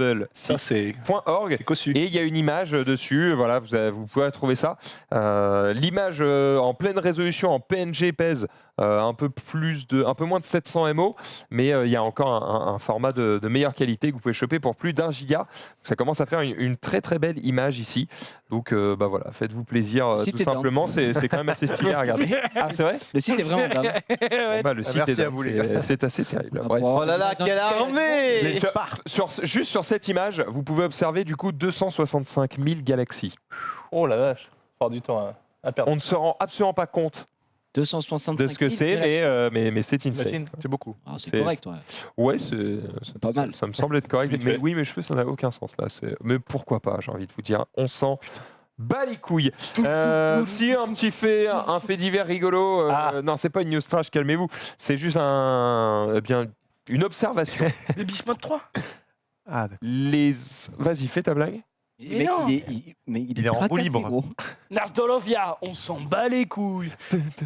hubblesite.org. c'est cossu. Et il y a une image dessus, voilà, vous pouvez trouver ça. L'image en pleine résolution en PNG pèse un peu moins de 700 MO, mais il y a encore un format de meilleure qualité que vous pouvez choper pour plus d'1 giga. Ça commence à faire une très très belle image ici. Donc bah voilà, faites-vous plaisir Le site tout est dingue. simplement. C'est quand même assez stylé à regarder. Ah c'est vrai? Le site est vraiment dingue. Bon, bah, le site merci est à dingue, vous, les gars. c'est assez terrible. Bref. Oh là là, quelle armée! Mais juste sur cette image, vous pouvez observer du coup 265 000 galaxies. Oh la vache. Faut avoir du temps à perdre. On ne se rend absolument pas compte 265 de ce que 000 c'est, galaxies. mais c'est insane. T'imagines C'est beaucoup. Ah, c'est c'est- correct, ouais. Ouais, c'est pas mal. Ça me semble être correct. Vite Mais fait. oui, mes cheveux, ça n'a aucun sens là. Mais pourquoi pas, j'ai envie de vous dire. On s'en bat les couilles. Si un fait divers rigolo. Non, c'est pas une news trash, calmez-vous. C'est juste une observation. Le Bismuth 3. Ah, Vas-y, fais ta blague. Mais Mec, non. Il est en roue tracassé, libre. gros. Nardolovia, on s'en bat les couilles.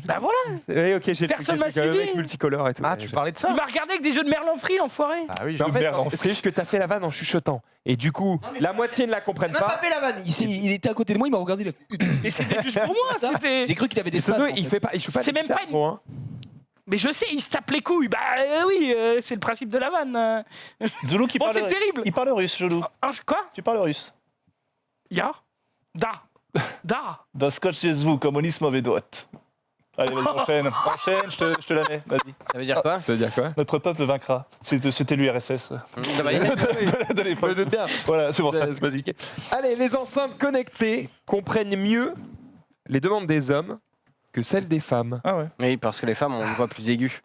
Bah voilà. Oui, ok, j'ai le Personne truc m'a avec suivi. multicolore et tout. Ah, Ouais, tu j'ai- parlais de ça? Il m'a regardé avec des jeux de Merlan Free, l'enfoiré. Ah oui, Mais en fait, merde, en c'est juste que t'as fait la vanne en chuchotant. Et du coup, la moitié ne la comprennent Il m'a pas pas. fait la vanne. Il était à côté de moi, il m'a regardé. Il a fait- Mais c'était juste pour moi. Ça. C'était. J'ai cru qu'il avait des Et ce spasmes, deux, en il fait. fait pas, il joue pas. C'est de même pas guitare, gros, hein. Mais je sais, il se tape les couilles. Bah oui, c'est le principe de la vanne. Zulu qui Bon, parle. c'est terrible. Il parle russe, Zulu. Quoi? Tu parles russe. Ja. Da. Das Scotch chez vous, communisme vedot. Allez, vas-y, enchaîne. Enchaîne, je te la mets. Vas-y. Ça veut dire quoi? Ça veut dire quoi? Notre peuple vaincra. C'était l'URSS. De l'époque. Je me doute bien. Voilà, c'est pour ça. Vas-y. Allez, les enceintes connectées comprennent mieux les demandes des hommes que celle des femmes. Ah ouais. Oui, parce que les femmes ont une voix plus aiguë.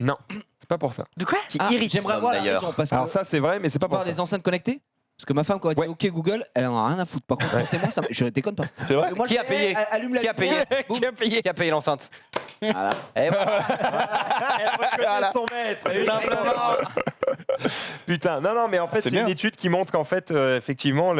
Non, c'est pas pour ça. De quoi? Qui Ah, irrite j'aimerais l'homme, avoir la d'ailleurs. raison, parce que Alors ça, c'est vrai, mais c'est pas tu pour parles ça. des enceintes connectées. Parce que ma femme, quand elle dit Ouais. OK Google, elle en a rien à foutre. Par contre, c'est moi, je déconne pas. C'est vrai. Moi, Qui je a fais, payé allume la Qui a payé lumière, boum. Qui a payé? Qui a payé l'enceinte Voilà. Et voilà. Voilà. Son maître, simplement. Putain, non, mais en fait, C'est c'est une bien. étude qui montre qu'en fait, effectivement,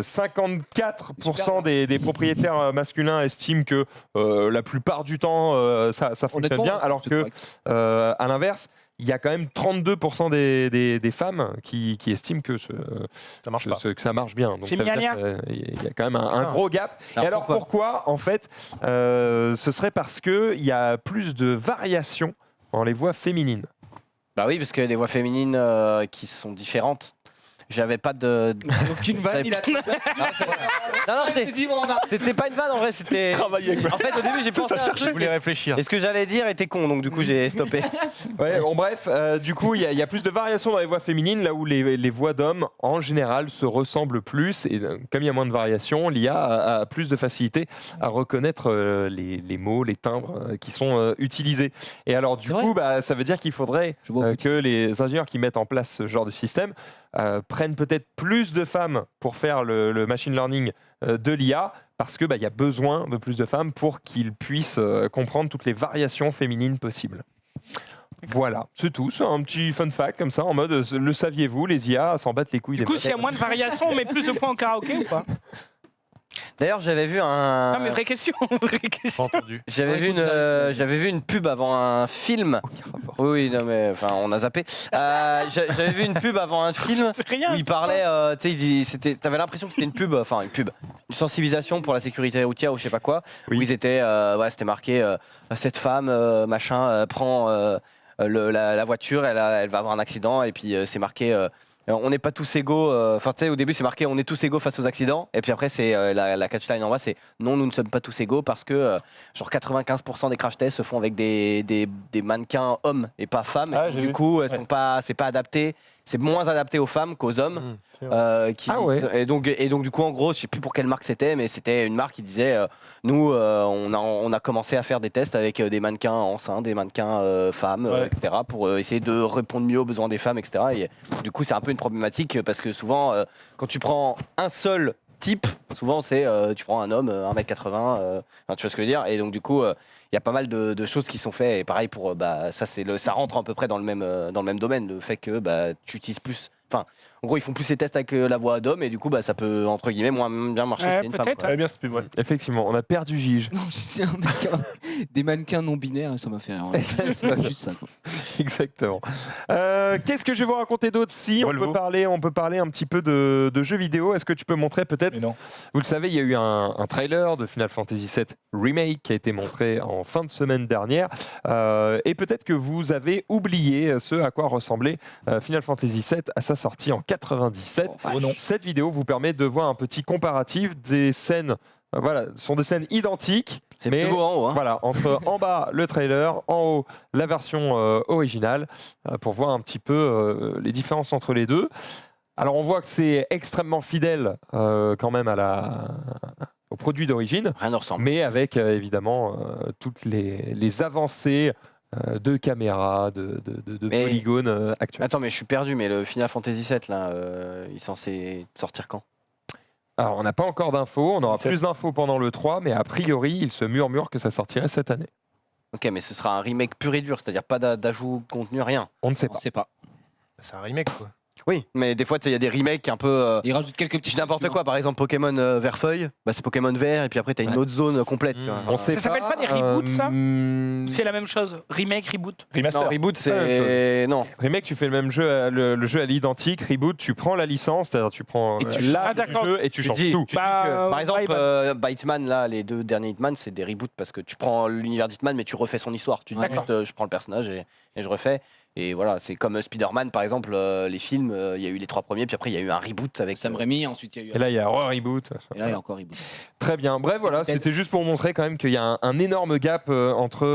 54% des propriétaires masculins estiment que la plupart du temps, ça fonctionne Honnêtement, bien, alors c'est que, correct. à l'inverse, il y a quand même 32% des femmes qui estiment que Ça marche pas. que ça marche bien. Donc C'est ça veut dire mignonne. qu'il y a quand même un gros gap. Alors Et alors pourquoi en fait ce serait parce qu'il y a plus de variations dans les voix féminines. Bah oui, parce qu'il y a des voix féminines qui sont différentes. J'avais pas de. Aucune vanne, il a Non, C'est dit, bon, on a- c'était pas une vanne en vrai, c'était. Travailler avec En fait, au début, j'ai pensé à un Je truc. voulais réfléchir. Et ce que j'allais dire était con, donc du coup, j'ai stoppé. Ouais, bon, bref, du coup, il y a plus de variations dans les voix féminines, là où les voix d'hommes, en général, se ressemblent plus. Et comme il y a moins de variations, l'IA a plus de facilité à reconnaître les mots, les timbres qui sont utilisés. Et alors, du C'est vrai. coup, ça veut dire qu'il faudrait Je vois au que les ingénieurs qui mettent en place ce genre de système prennent peut-être plus de femmes pour faire le machine learning de l'IA, parce que il y a besoin de plus de femmes pour qu'ils puissent comprendre toutes les variations féminines possibles. Voilà, c'est tout. C'est un petit fun fact comme ça, en mode le saviez-vous, les IA s'en battent les couilles Du des coup, mecs. s'il y a moins de variations, on met plus de points au karaoké ou pas? D'ailleurs, j'avais vu un. Non, mais vraie question. Vraie question. Entendu. J'avais vu une pub avant un film. Oui, non mais enfin, on a zappé. J'avais vu une pub avant un film C'est rien. où il parlait. Tu sais, t'avais l'impression que c'était une pub, une sensibilisation pour la sécurité routière ou je sais pas quoi. Oui. Où ils étaient, c'était marqué cette femme, machin, prend la voiture, elle va avoir un accident et puis c'est marqué. On n'est pas tous égaux. Enfin, tu sais, au début, c'est marqué on est tous égaux face aux accidents. Et puis après, c'est la catchline en bas, c'est non, nous ne sommes pas tous égaux parce que genre 95% des crash tests se font avec des mannequins hommes et pas femmes. Ah, Et j'ai du vu. coup, c'est pas adapté. C'est moins adapté aux femmes qu'aux hommes. Ah ouais. Et donc, du coup, en gros, je sais plus pour quelle marque c'était, mais c'était une marque qui disait nous, on a commencé à faire des tests avec des mannequins enceintes, des mannequins femmes, Ouais. etc., pour essayer de répondre mieux aux besoins des femmes, etc. Et du coup, c'est un peu une problématique parce que souvent, quand tu prends un seul type, souvent, c'est tu prends un homme, 1m80, enfin, tu vois ce que je veux dire. Et donc, du coup, il y a pas mal de choses qui sont faites. Et pareil, pour ça rentre à peu près dans le même domaine, le fait que tu utilises plus. Enfin, en gros, ils font plus les tests avec la voix d'homme et du coup, ça peut, entre guillemets, moins bien marcher Ouais, si c'est une femme. peut-être. quoi. Ouais, bien cette pub, ouais. Effectivement, on a perdu Gige. Non, c'est un mec, des mannequins non binaires, ça m'a fait rire. C'est juste ça. Quoi. Exactement. Qu'est-ce que je vais vous raconter d'autre? Si on Volvo. peut parler un petit peu de jeux vidéo. Est-ce que tu peux montrer peut-être? Mais non. Vous le savez, il y a eu un trailer de Final Fantasy VII Remake qui a été montré en fin de semaine dernière. Et peut-être que vous avez oublié ce à quoi ressemblait Final Fantasy VII à sa sortie en 97. Oh non. Cette vidéo vous permet de voir un petit comparatif des scènes. Voilà, ce sont des scènes identiques. C'est Mais plus beau en haut. Hein. voilà, entre en bas le trailer, en haut la version originale, pour voir un petit peu les différences entre les deux. Alors on voit que c'est extrêmement fidèle quand même au produit d'origine, Rien ne ressemble. mais avec évidemment toutes les avancées de caméra, de Mais- polygones actuels. Attends, mais je suis perdu. Mais le Final Fantasy VII, là, il est censé sortir quand? Alors on n'a pas encore d'infos, on aura 17. plus d'infos pendant le 3, mais a priori il se murmure que ça sortirait cette année. Ok, mais ce sera un remake pur et dur, c'est-à-dire pas d'ajout contenu, rien. On ne sait On pas. sait pas. C'est un remake, quoi. Oui, mais des fois, tu sais, il y a des remakes un peu. Il rajoute quelques petits. Je dis n'importe quoi, par exemple Pokémon Vert-Feuille, c'est Pokémon Vert, et puis après, tu as une Ouais. autre zone complète. tu vois. On sait Ça s'appelle pas des reboots, ça hmm, C'est la même chose. Remake, reboot. Remaster. Non, reboot, pas la même c'est. Non. Remake, tu fais le même jeu, le jeu à l'identique. Reboot, tu prends la licence, c'est-à-dire tu prends Et tu- l'art Ah, du d'accord. jeu et tu changes dis- tout. tu Bah, dis que, par ouais, exemple, bah- Hitman, là, les deux derniers Hitman, c'est des reboots parce que tu prends l'univers d'Hitman, mais tu refais son histoire. Tu dis D'accord. juste, je prends le personnage et je refais. Et voilà, c'est comme Spider-Man, par exemple, les films, film. Il y a eu les 3 premiers, puis après il y a eu un reboot avec Sam Raimi, ensuite il y a eu. Et là, il y a un reboot. Et là, il y a encore reboot. Très bien. Bref, voilà, c'était juste pour montrer quand même qu'il y a un énorme gap entre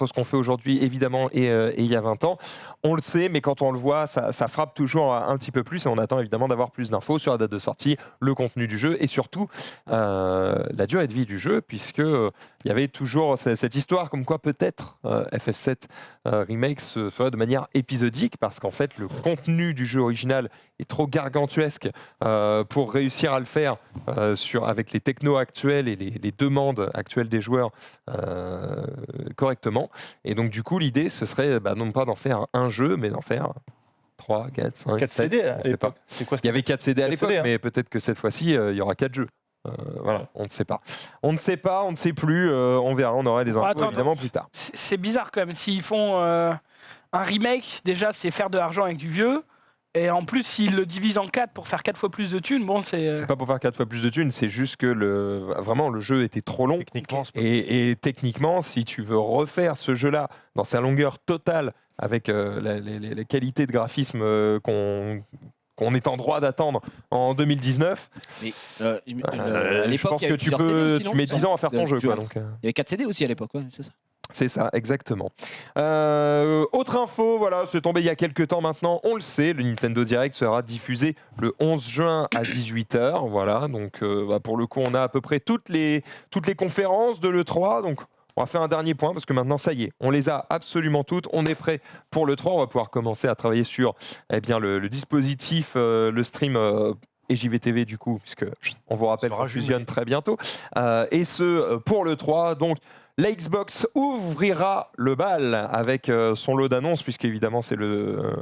ce qu'on fait aujourd'hui, évidemment, et il y a 20 ans. On le sait, mais quand on le voit, ça frappe toujours un petit peu plus et on attend évidemment d'avoir plus d'infos sur la date de sortie, le contenu du jeu et surtout la durée de vie du jeu, puisque il y avait toujours cette histoire comme quoi peut-être FF7 Remake se ferait de manière épisodique, parce qu'en fait, le contenu du jeu original est trop gargantuesque pour réussir à le faire avec les technos actuels et les demandes actuelles des joueurs correctement. Et donc, du coup, l'idée, ce serait non pas d'en faire un jeu, mais d'en faire 3, 4, 5, 4 7, CD je à sais pas. l'époque. C'est quoi, Il y avait 4 CD à 4 l'époque, CD, hein. mais peut-être que cette fois-ci, il y aura 4 jeux. Voilà, on ne sait pas. On ne sait pas, on ne sait plus. On verra, on aura des infos Attends, évidemment plus tard. C'est bizarre quand même. S'ils font un remake, déjà, c'est faire de l'argent avec du vieux. Et en plus, s'ils le divisent en 4 pour faire 4 fois plus de thunes, bon, c'est. C'est pas pour faire 4 fois plus de thunes, c'est juste que vraiment le jeu était trop long. Techniquement, Et techniquement, si tu veux refaire ce jeu-là dans sa longueur totale, avec les qualités de graphisme qu'on est en droit d'attendre en 2019, Mais je l'époque, pense il y a que eu tu plusieurs CD aussi, non mets 10 ans à faire ton jeu. Quoi, donc, Il y avait 4 CD aussi à l'époque, ouais, c'est ça. c'est ça, exactement. Autre info, voilà, c'est tombé il y a quelques temps maintenant, on le sait, le Nintendo Direct sera diffusé le 11 juin à 18h. Voilà, donc pour le coup, on a à peu près toutes les conférences de l'E3. Donc, on va faire un dernier point parce que maintenant, ça y est, on les a absolument toutes. On est prêt pour l'E3. On va pouvoir commencer à travailler sur le dispositif, le stream. Et JVTV du coup, puisque on vous rappelle qu'on fusionne très bientôt. Et ce, pour l'E3, donc la Xbox ouvrira le bal avec son lot d'annonces, puisqu'évidemment c'est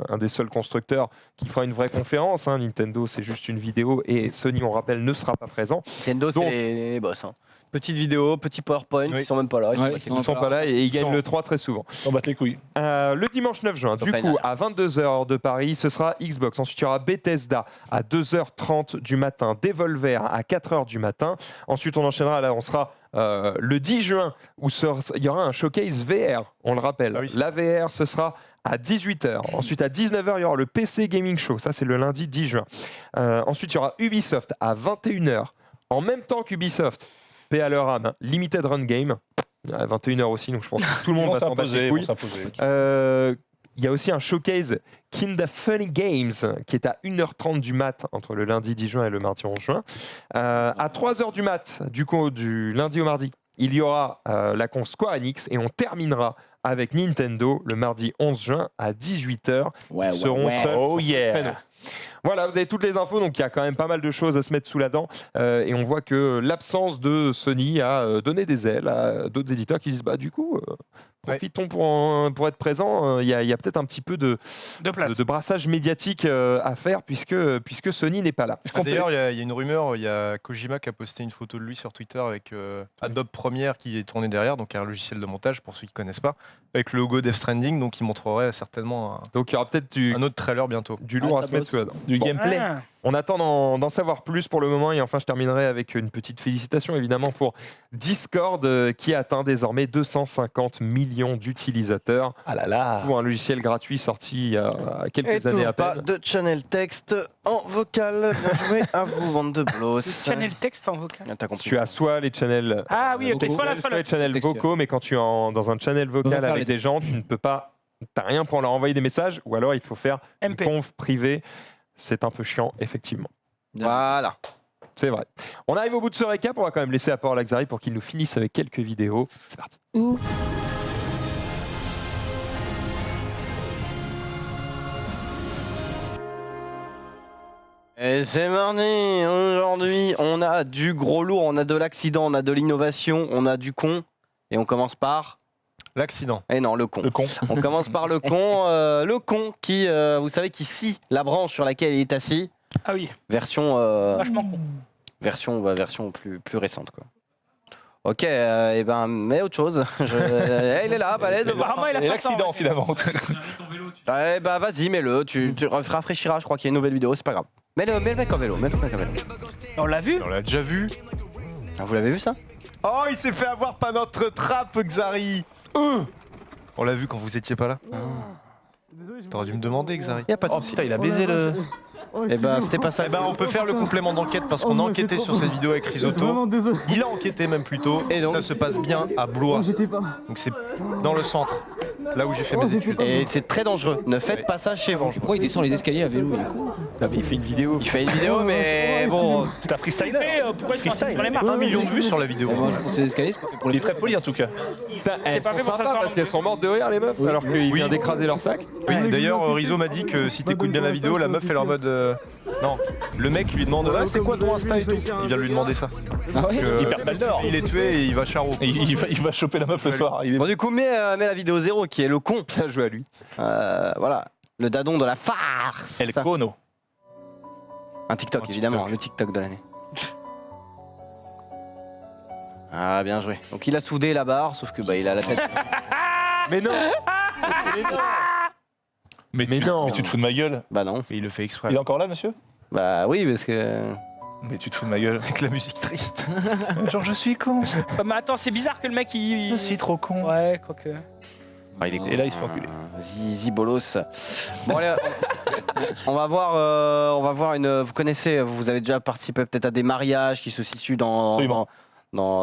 un des seuls constructeurs qui fera une vraie conférence. Hein. Nintendo, c'est juste une vidéo et Sony, on rappelle, ne sera pas présent. Nintendo, c'est les boss. Hein. Petite vidéo, petit PowerPoint, ils sont même pas là. Ils sont pas là et ils gagnent le 3 très souvent. On bat les couilles. Le dimanche 9 juin, du coup, à 22h de Paris, ce sera Xbox. Ensuite, il y aura Bethesda à 2h30 du matin, Devolver à 4h du matin. Ensuite, on enchaînera, là, on sera le 10 juin, où il y aura un showcase VR, on le rappelle. La VR, ce sera à 18h. Ensuite, à 19h, il y aura le PC Gaming Show. Ça, c'est le lundi 10 juin. Ensuite, il y aura Ubisoft à 21h. En même temps qu'Ubisoft, paix à leur âme, Limited Run Game, à 21h aussi, donc je pense que tout le monde va s'en battre les couilles. Il y a aussi un showcase Kinda Funny Games qui est à 1h30 du mat entre le lundi 10 juin et le mardi 11 juin. À 3h du mat, du coup, du lundi au mardi, il y aura la conf Square Enix et on terminera avec Nintendo le mardi 11 juin à 18h. Ils seront seuls sur ce créneau. Voilà, vous avez toutes les infos, donc il y a quand même pas mal de choses à se mettre sous la dent. Et on voit que l'absence de Sony a donné des ailes à d'autres éditeurs qui disent du coup, profitons pour être présent. Il y a peut-être un petit peu de brassage médiatique à faire puisque Sony n'est pas là. D'ailleurs, il y a une rumeur, il y a Kojima qui a posté une photo de lui sur Twitter avec Adobe Premiere qui est tourné derrière, donc un logiciel de montage pour ceux qui ne connaissent pas, avec le logo Death Stranding, donc il montrerait certainement donc il y aura peut-être un autre trailer bientôt. Du lourd à se mettre sous la dent. Du gameplay. On attend d'en savoir plus pour le moment et enfin je terminerai avec une petite félicitation évidemment pour Discord qui atteint désormais 250 millions d'utilisateurs pour un logiciel gratuit sorti il y a quelques années à peine. Pas de channel texte en vocal. Bien joué à vous, bande de blos. Channel texte en vocal. Tu as soit les channels les channels vocaux, mais quand tu es dans un channel vocal avec des gens, tu ne peux pas, t'as rien pour leur envoyer des messages ou alors il faut faire une conf privée. C'est un peu chiant, effectivement. Voilà. C'est vrai. On arrive au bout de ce récap. On va quand même laisser à Paul Laxari pour qu'il nous finisse avec quelques vidéos. C'est parti. Et c'est mardi. Aujourd'hui, on a du gros lourd, on a de l'accident, on a de l'innovation, on a du con. Et on commence par... L'accident. Eh non, le con. Le con. On commence par le con. Le con qui, vous savez, qui scie la branche sur laquelle il est assis. Ah oui. Version. Vachement con. Version plus récente, quoi. Ok, et mais autre chose. Il est là, balai de Et l'accident, finalement. Vas-y, mets-le. Tu rafraîchiras, je crois qu'il y a une nouvelle vidéo, c'est pas grave. Mets-le mec en vélo. On l'a vu? On l'a déjà vu. Ah, vous l'avez vu, ça? Oh, il s'est fait avoir par notre trappe, Xari. On l'a vu quand vous étiez pas là. T'aurais dû me demander, Xari. Y a pas de Oh souci. putain, il a baisé le. Eh ben, c'était pas ça. Eh ben, on peut faire le complément d'enquête parce qu'on a enquêté sur cette vidéo avec Risotto. Il a enquêté même plus tôt. Et donc ça se passe bien à Blois. Donc c'est dans le centre, là où j'ai fait mes études. Et c'est très dangereux. Ne faites pas ça chez vous. Pourquoi il descend les escaliers à vélo? Il est con. Ah, mais il fait une vidéo. Il fait une vidéo, mais bon. C'est un freestyler. Pourquoi je Freestyle. sur les marques 1 million de vues sur la vidéo. Et moi, je pense que les escaliers, c'est pas fait pour Il les est très poli en tout cas. Putain, elles pas sont fait pour sympas s'asseoir parce non qu'elles plus. sont mortes de rire, les meufs, alors qu'il vient d'écraser leur sac. Oui, d'ailleurs, Rizzo m'a dit que si t'écoutes bien la vidéo, la meuf elle est en mode. Non, le mec lui demande ah, c'est quoi ton Insta et tout. Il vient lui demander ça. Ah ouais? Que, Il perd balle d'or. Il est tué et il va charo. Et il va choper la meuf le soir. Il est... Bon, du coup, mets la vidéo 0 qui est le con. Bien joué à lui. Voilà. Le dadon de la farce. El Ça. Cono. Un TikTok, Un évidemment. TikTok. Le TikTok de l'année. Ah, bien joué. Donc, il a soudé la barre, sauf que bah, il a la tête. Mais non. Mais non. Mais Mais non. Mais tu te fous de ma gueule. Bah, non. Et il le fait exprès. Il est encore là, monsieur? Bah, oui, parce que. Mais tu te fous de ma gueule. Avec la musique triste. Genre, je suis con. Mais attends, c'est bizarre que le mec il. Je suis trop con. Ouais, quoique. Ah, il est con. Et là, il se fait enculer. Zizi bolos. Bon, allez, on va voir une. Vous connaissez, vous avez déjà participé peut-être à des mariages qui se situent Absolument.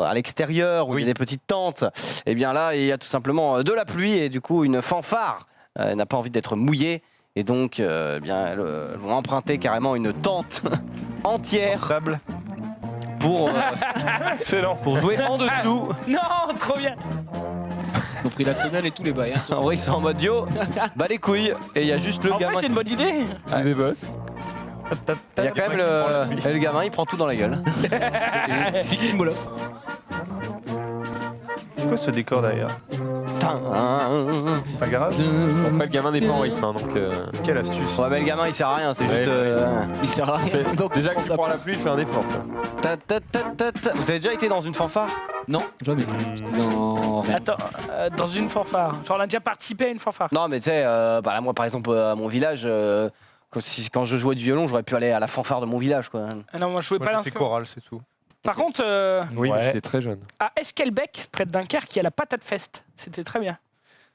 à l'extérieur, où il y a des petites tentes. Et bien là, il y a tout simplement de la pluie et du coup, une fanfare n'a pas envie d'être mouillée. Et donc, elles vont emprunter carrément une tente entière Table. pour Excellent. jouer en dessous. Non, trop bien. Ils ont pris la tonnelle et tous les bails. Hein. En vrai, ils sont en mode yo, bah les couilles. Et il y a juste le En vrai, gamin. c'est une bonne idée. C'est des boss. Il y a quand même le gamin, il prend tout dans la gueule. Victime bolos. C'est quoi ce décor derrière? C'est un garage? Après, le gamin n'est pas en rythme, hein, donc. Quelle astuce. Ouais, mais le gamin, il sert à rien, c'est Ouais, juste. Il sert à rien. Donc, Déjà que tu prends la pluie, fais un effort. quoi. Vous avez déjà été dans une fanfare? Non, jamais. Non, rien. Attends, dans une fanfare. Genre, on a déjà participé à une fanfare. Non, mais tu sais, bah là, moi par exemple, à mon village, quand je jouais du violon, j'aurais pu aller à la fanfare de mon village, quoi. Ah non, moi je jouais Moi, pas j'ai fait l'instrument. chorale, c'est tout. Par contre, Oui, mais Ouais. j'étais très jeune. à Esquelbec, près de Dunkerque, il y a la patate fest. C'était très bien.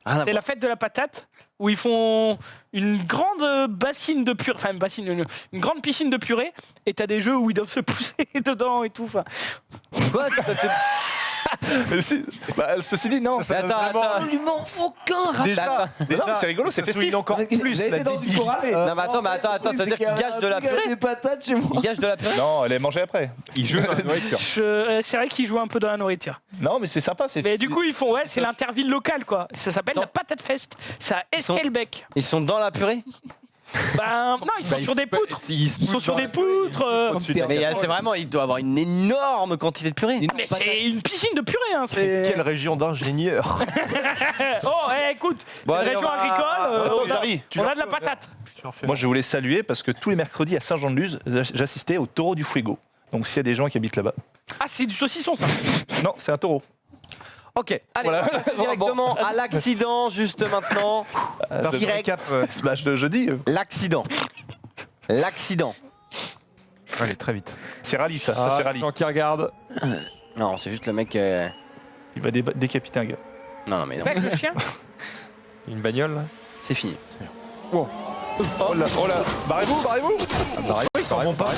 Rien à C'est voir. la fête de la patate où ils font une grande bassine de purée, enfin une bassine, une grande piscine de purée, et t'as des jeux où ils doivent se pousser dedans et tout. Enfin, Quoi Ceci dit, non. Mais attends. Absolument aucun rapport. Déjà, Non, c'est rigolo, c'est ça festif. souligne encore plus la débilité. Non, mais attends, ça veut dire qu'il gâche de la purée. Des patates chez moi. Il gâche de la purée. Non, elle est mangée après. Il joue dans la nourriture. c'est vrai qu'ils jouent un peu dans la nourriture. Non, mais c'est sympa. Mais du coup, ils font, ouais, c'est l'interville locale, quoi. Ça s'appelle la patate fest. C'est à Esquelbec. Ils sont dans la purée. Ben, non, ils sont sur des poutres. Ils sont sur des poutres. Mais c'est vraiment, il doit avoir une énorme quantité de purée. Ah, mais c'est une piscine de purée, hein. Quelle région d'ingénieurs. Oh, écoute, Bon, c'est une allez, région on va- agricole. Attends, on a- Zari, on a de la patate. Moi, je voulais saluer parce que tous les mercredis à Saint-Jean-de-Luz, j'assistais au taureau du Fuego. Donc, s'il y a des gens qui habitent là-bas. Ah, c'est du saucisson, ça. Non, c'est un taureau. Ok, allez, Voilà. on passe directement à l'accident, juste maintenant. Petit récap. Smash de jeudi. L'accident. L'accident. Allez, très vite. C'est rallye, ça. Ah, C'est rallye. Jean qui regarde. Non, c'est juste le mec. Il va décapiter un gars. Non, mais non. Avec le chien. Une bagnole là. C'est fini. Oh là, barrez-vous, barrez-vous. Ils s'en vont pas.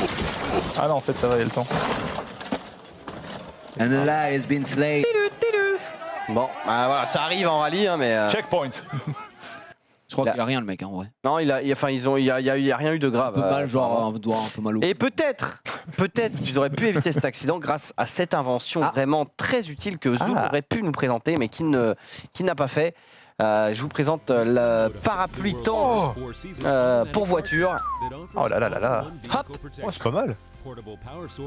Ah non, en fait, ça va, il y a le temps. And the lie has been slain. Bon, bah voilà, ça arrive en rallye, hein, mais. Checkpoint. Je crois Là. qu'il a rien, le mec, hein, en vrai. Non, il y a rien eu de Un grave. peu mal, genre, apparemment. un doigt un peu mal au. Et peut-être qu'ils auraient pu éviter cet accident grâce à cette invention vraiment très utile que Zoom aurait pu nous présenter, mais qui n'a pas fait. Je vous présente le parapluie tente pour voiture. Oh là là là là. Hop, Oh, c'est pas mal.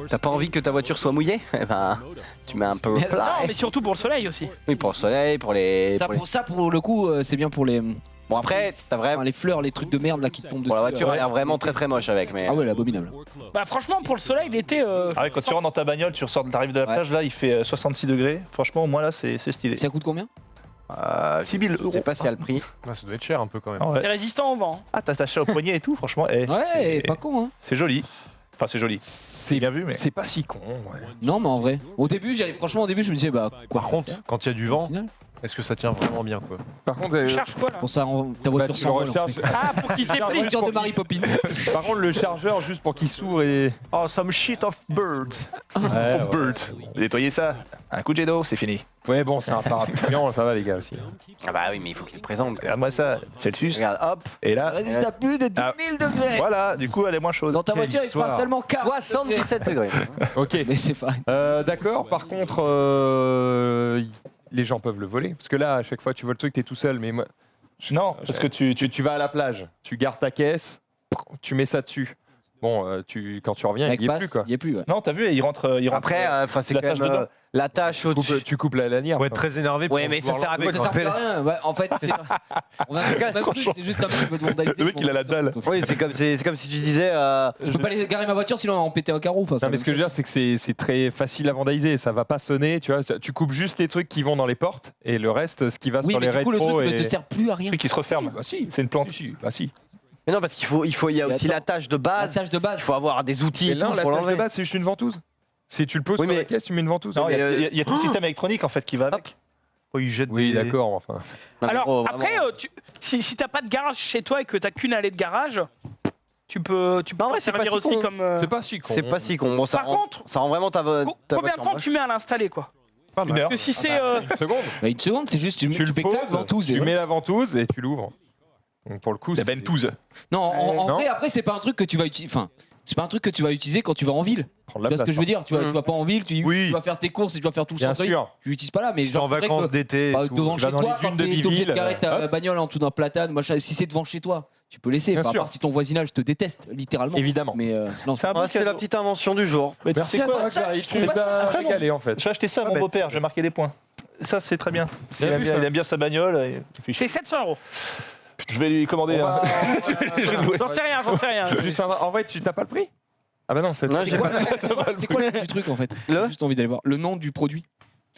t'as pas envie que ta voiture soit mouillée? Eh ben, tu mets un peu Non, plat. mais surtout pour le soleil aussi. Oui, pour le soleil, pour les. Ça, pour le coup, c'est bien pour les, Bon, après, t'as vraiment. enfin, les fleurs, les trucs de merde là qui tombent dessus. Bon, la voiture a l'air vraiment très très moche avec, mais. Ah ouais, elle est abominable. Bah, franchement, pour le soleil, l'été. Ah ouais, quand tu rentres dans ta bagnole, tu ressors, t'arrives de la Ouais. plage, là, il fait 66 degrés. Franchement, moi, là, c'est stylé. Ça coûte combien? 6 000 Je euros. sais pas si elle a le prix. Ah, ça doit être cher un peu quand même. Ah ouais. C'est résistant au vent. Ah, t'as attaché au poignet et tout, franchement. Ouais, pas con, hein. C'est joli. Enfin, c'est joli. C'est bien vu, mais. C'est pas si con. Ouais. Non, mais en vrai. Franchement, au début, je me disais, bah, quoi. Par contre, quand il y a du vent, Est-ce que ça tient vraiment bien quoi? Par contre, Tu charges quoi là? Pour ça, ta voiture tu le s'envole. recharges. Ah, pour qu'il La s'effrite. voiture de Mary Poppins. Par contre, le chargeur, juste pour qu'il s'ouvre et. Oh, some shit of birds. Ouais, Pour Bird. Nettoyez ça. Un coup de jet d'eau, c'est fini. Ouais, bon, c'est un parapluie, ça va les gars aussi. Ah bah oui, mais il faut qu'il le présente. Regarde-moi ça. Celsius. Regarde, hop. Et là, Résiste à plus de 10 000 degrés. voilà, du coup, elle est moins chaude. Dans ta Quelle voiture, il fera histoire. seulement 40 77 degrés. Ok. Mais c'est pas. D'accord, par contre, les gens peuvent le voler. Parce que là, à chaque fois, tu vois le truc, t'es tout seul. Mais moi, Non, parce que tu vas à la plage, tu gardes ta caisse, tu mets ça dessus. Bon, quand tu reviens, il n'y est plus quoi. Il y est plus, ouais. Non, t'as vu, il rentre. Après, c'est la quand tâche même dedans. la tâche au-dessus. Tu coupes la lanière. Faut être très énervé. Ouais, mais ça sert à quoi Ça sert plus à rien. Ouais, en fait, on a même plus, c'est juste un petit peu de vandalisme. Le mec, il a la dalle. Oui, c'est comme si tu disais. Je peux pas aller garer ma voiture sinon on va en péter un carreau. Enfin, Non, mais ce que je veux dire, c'est que c'est très facile à vandaliser. Ça va pas sonner, tu vois. Tu coupes juste les trucs qui vont dans les portes et le reste, ce qui va oui, sur mais les du coup, le rétros. truc ne te et... sert plus à rien. Le truc qui se referme. Bah si, C'est une plante. Bah si. Mais non, parce il y a aussi la tâche de La base. tâche de Il base. faut avoir des outils Et et là, tout la pour tâche de l'enlever. base, c'est juste une ventouse. Si tu le poses Oui, sur la mais- caisse, tu mets une ventouse. Non, il y a- Mais il y a tout le système électronique en fait qui va avec. Oh, il jette Oui, des- d'accord, enfin. Non, mais Alors gros, après, vraiment. si t'as pas de garage chez toi et que t'as qu'une allée de garage, tu peux Non, t'en ouais, c'est pas servir si aussi con. comme. C'est pas si con. C'est pas si con. Bon, Par contre, ça rend vraiment ta combien de voiture temps moche. tu mets à l'installer quoi? Pas Une mal. heure. Parce que si c'est. Une seconde. Bah, une seconde, c'est juste tu Tu le fais clac, poses, ventouse. tu et mets la ventouse et tu l'ouvres. Donc pour le coup, La c'est- bentouse. Non, en Non. vrai, après, c'est pas un truc que tu vas utiliser. Enfin, c'est pas un truc que tu vas utiliser quand tu vas en ville. prendre la Tu vois ce place. que je veux dire tu vas pas en ville, tu Oui. vas faire tes courses et tu vas faire tout le Bien centre-ville. sûr. Tu l'utilises pas là, mais Si t'es en genre, c'est vrai vacances que, d'été. bah, et tout. devant Tu vas chez dans toi, les quand dunes de t'es obligé de Biville, garer ta hop. bagnole en dessous d'un platane, machin, si c'est devant chez toi, tu peux laisser. Bien Enfin, à sûr. part si ton voisinage te déteste, littéralement. Évidemment. Mais sinon, C'est un Ouais, bon c'est la cadeau. petite invention du jour. Mais tu Merci sais à quoi toi, Xari. Je C'est trouve ça très bon. régalé en fait. Je vais acheter ça à Pas mon bête. beau-père, je vais marquer des points. Ça, c'est très bien. Bien Il aime vu, bien, ça. il aime bien sa bagnole. et- C'est 700 €. Je vais lui commander On un. va- Je vais le louer. J'en sais rien, j'en sais rien. Juste en vrai, tu t'as pas le prix? Ah bah non, c'est. Non, j'ai pas. c'est quoi le nom du truc en fait Le J'ai juste envie d'aller voir. Le nom du produit.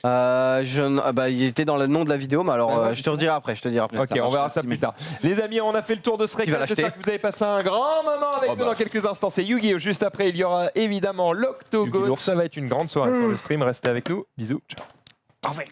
Il était dans le nom de la vidéo, mais alors Ouais, ouais. je te redirai après. Je te dirai après. Ok, Ça on marche, verra merci, ça plus mec. tard. Les amis, on a fait le tour de ce Qui va récap. l'acheter J'espère que vous avez passé un grand moment avec nous dans quelques instants. C'est Yu-Gi-Oh! Juste après, il y aura évidemment Yu-Gi-Oh! l'Octogone. Ça va être une grande soirée sur le stream. Restez avec nous. Bisous. Ciao. Parfait.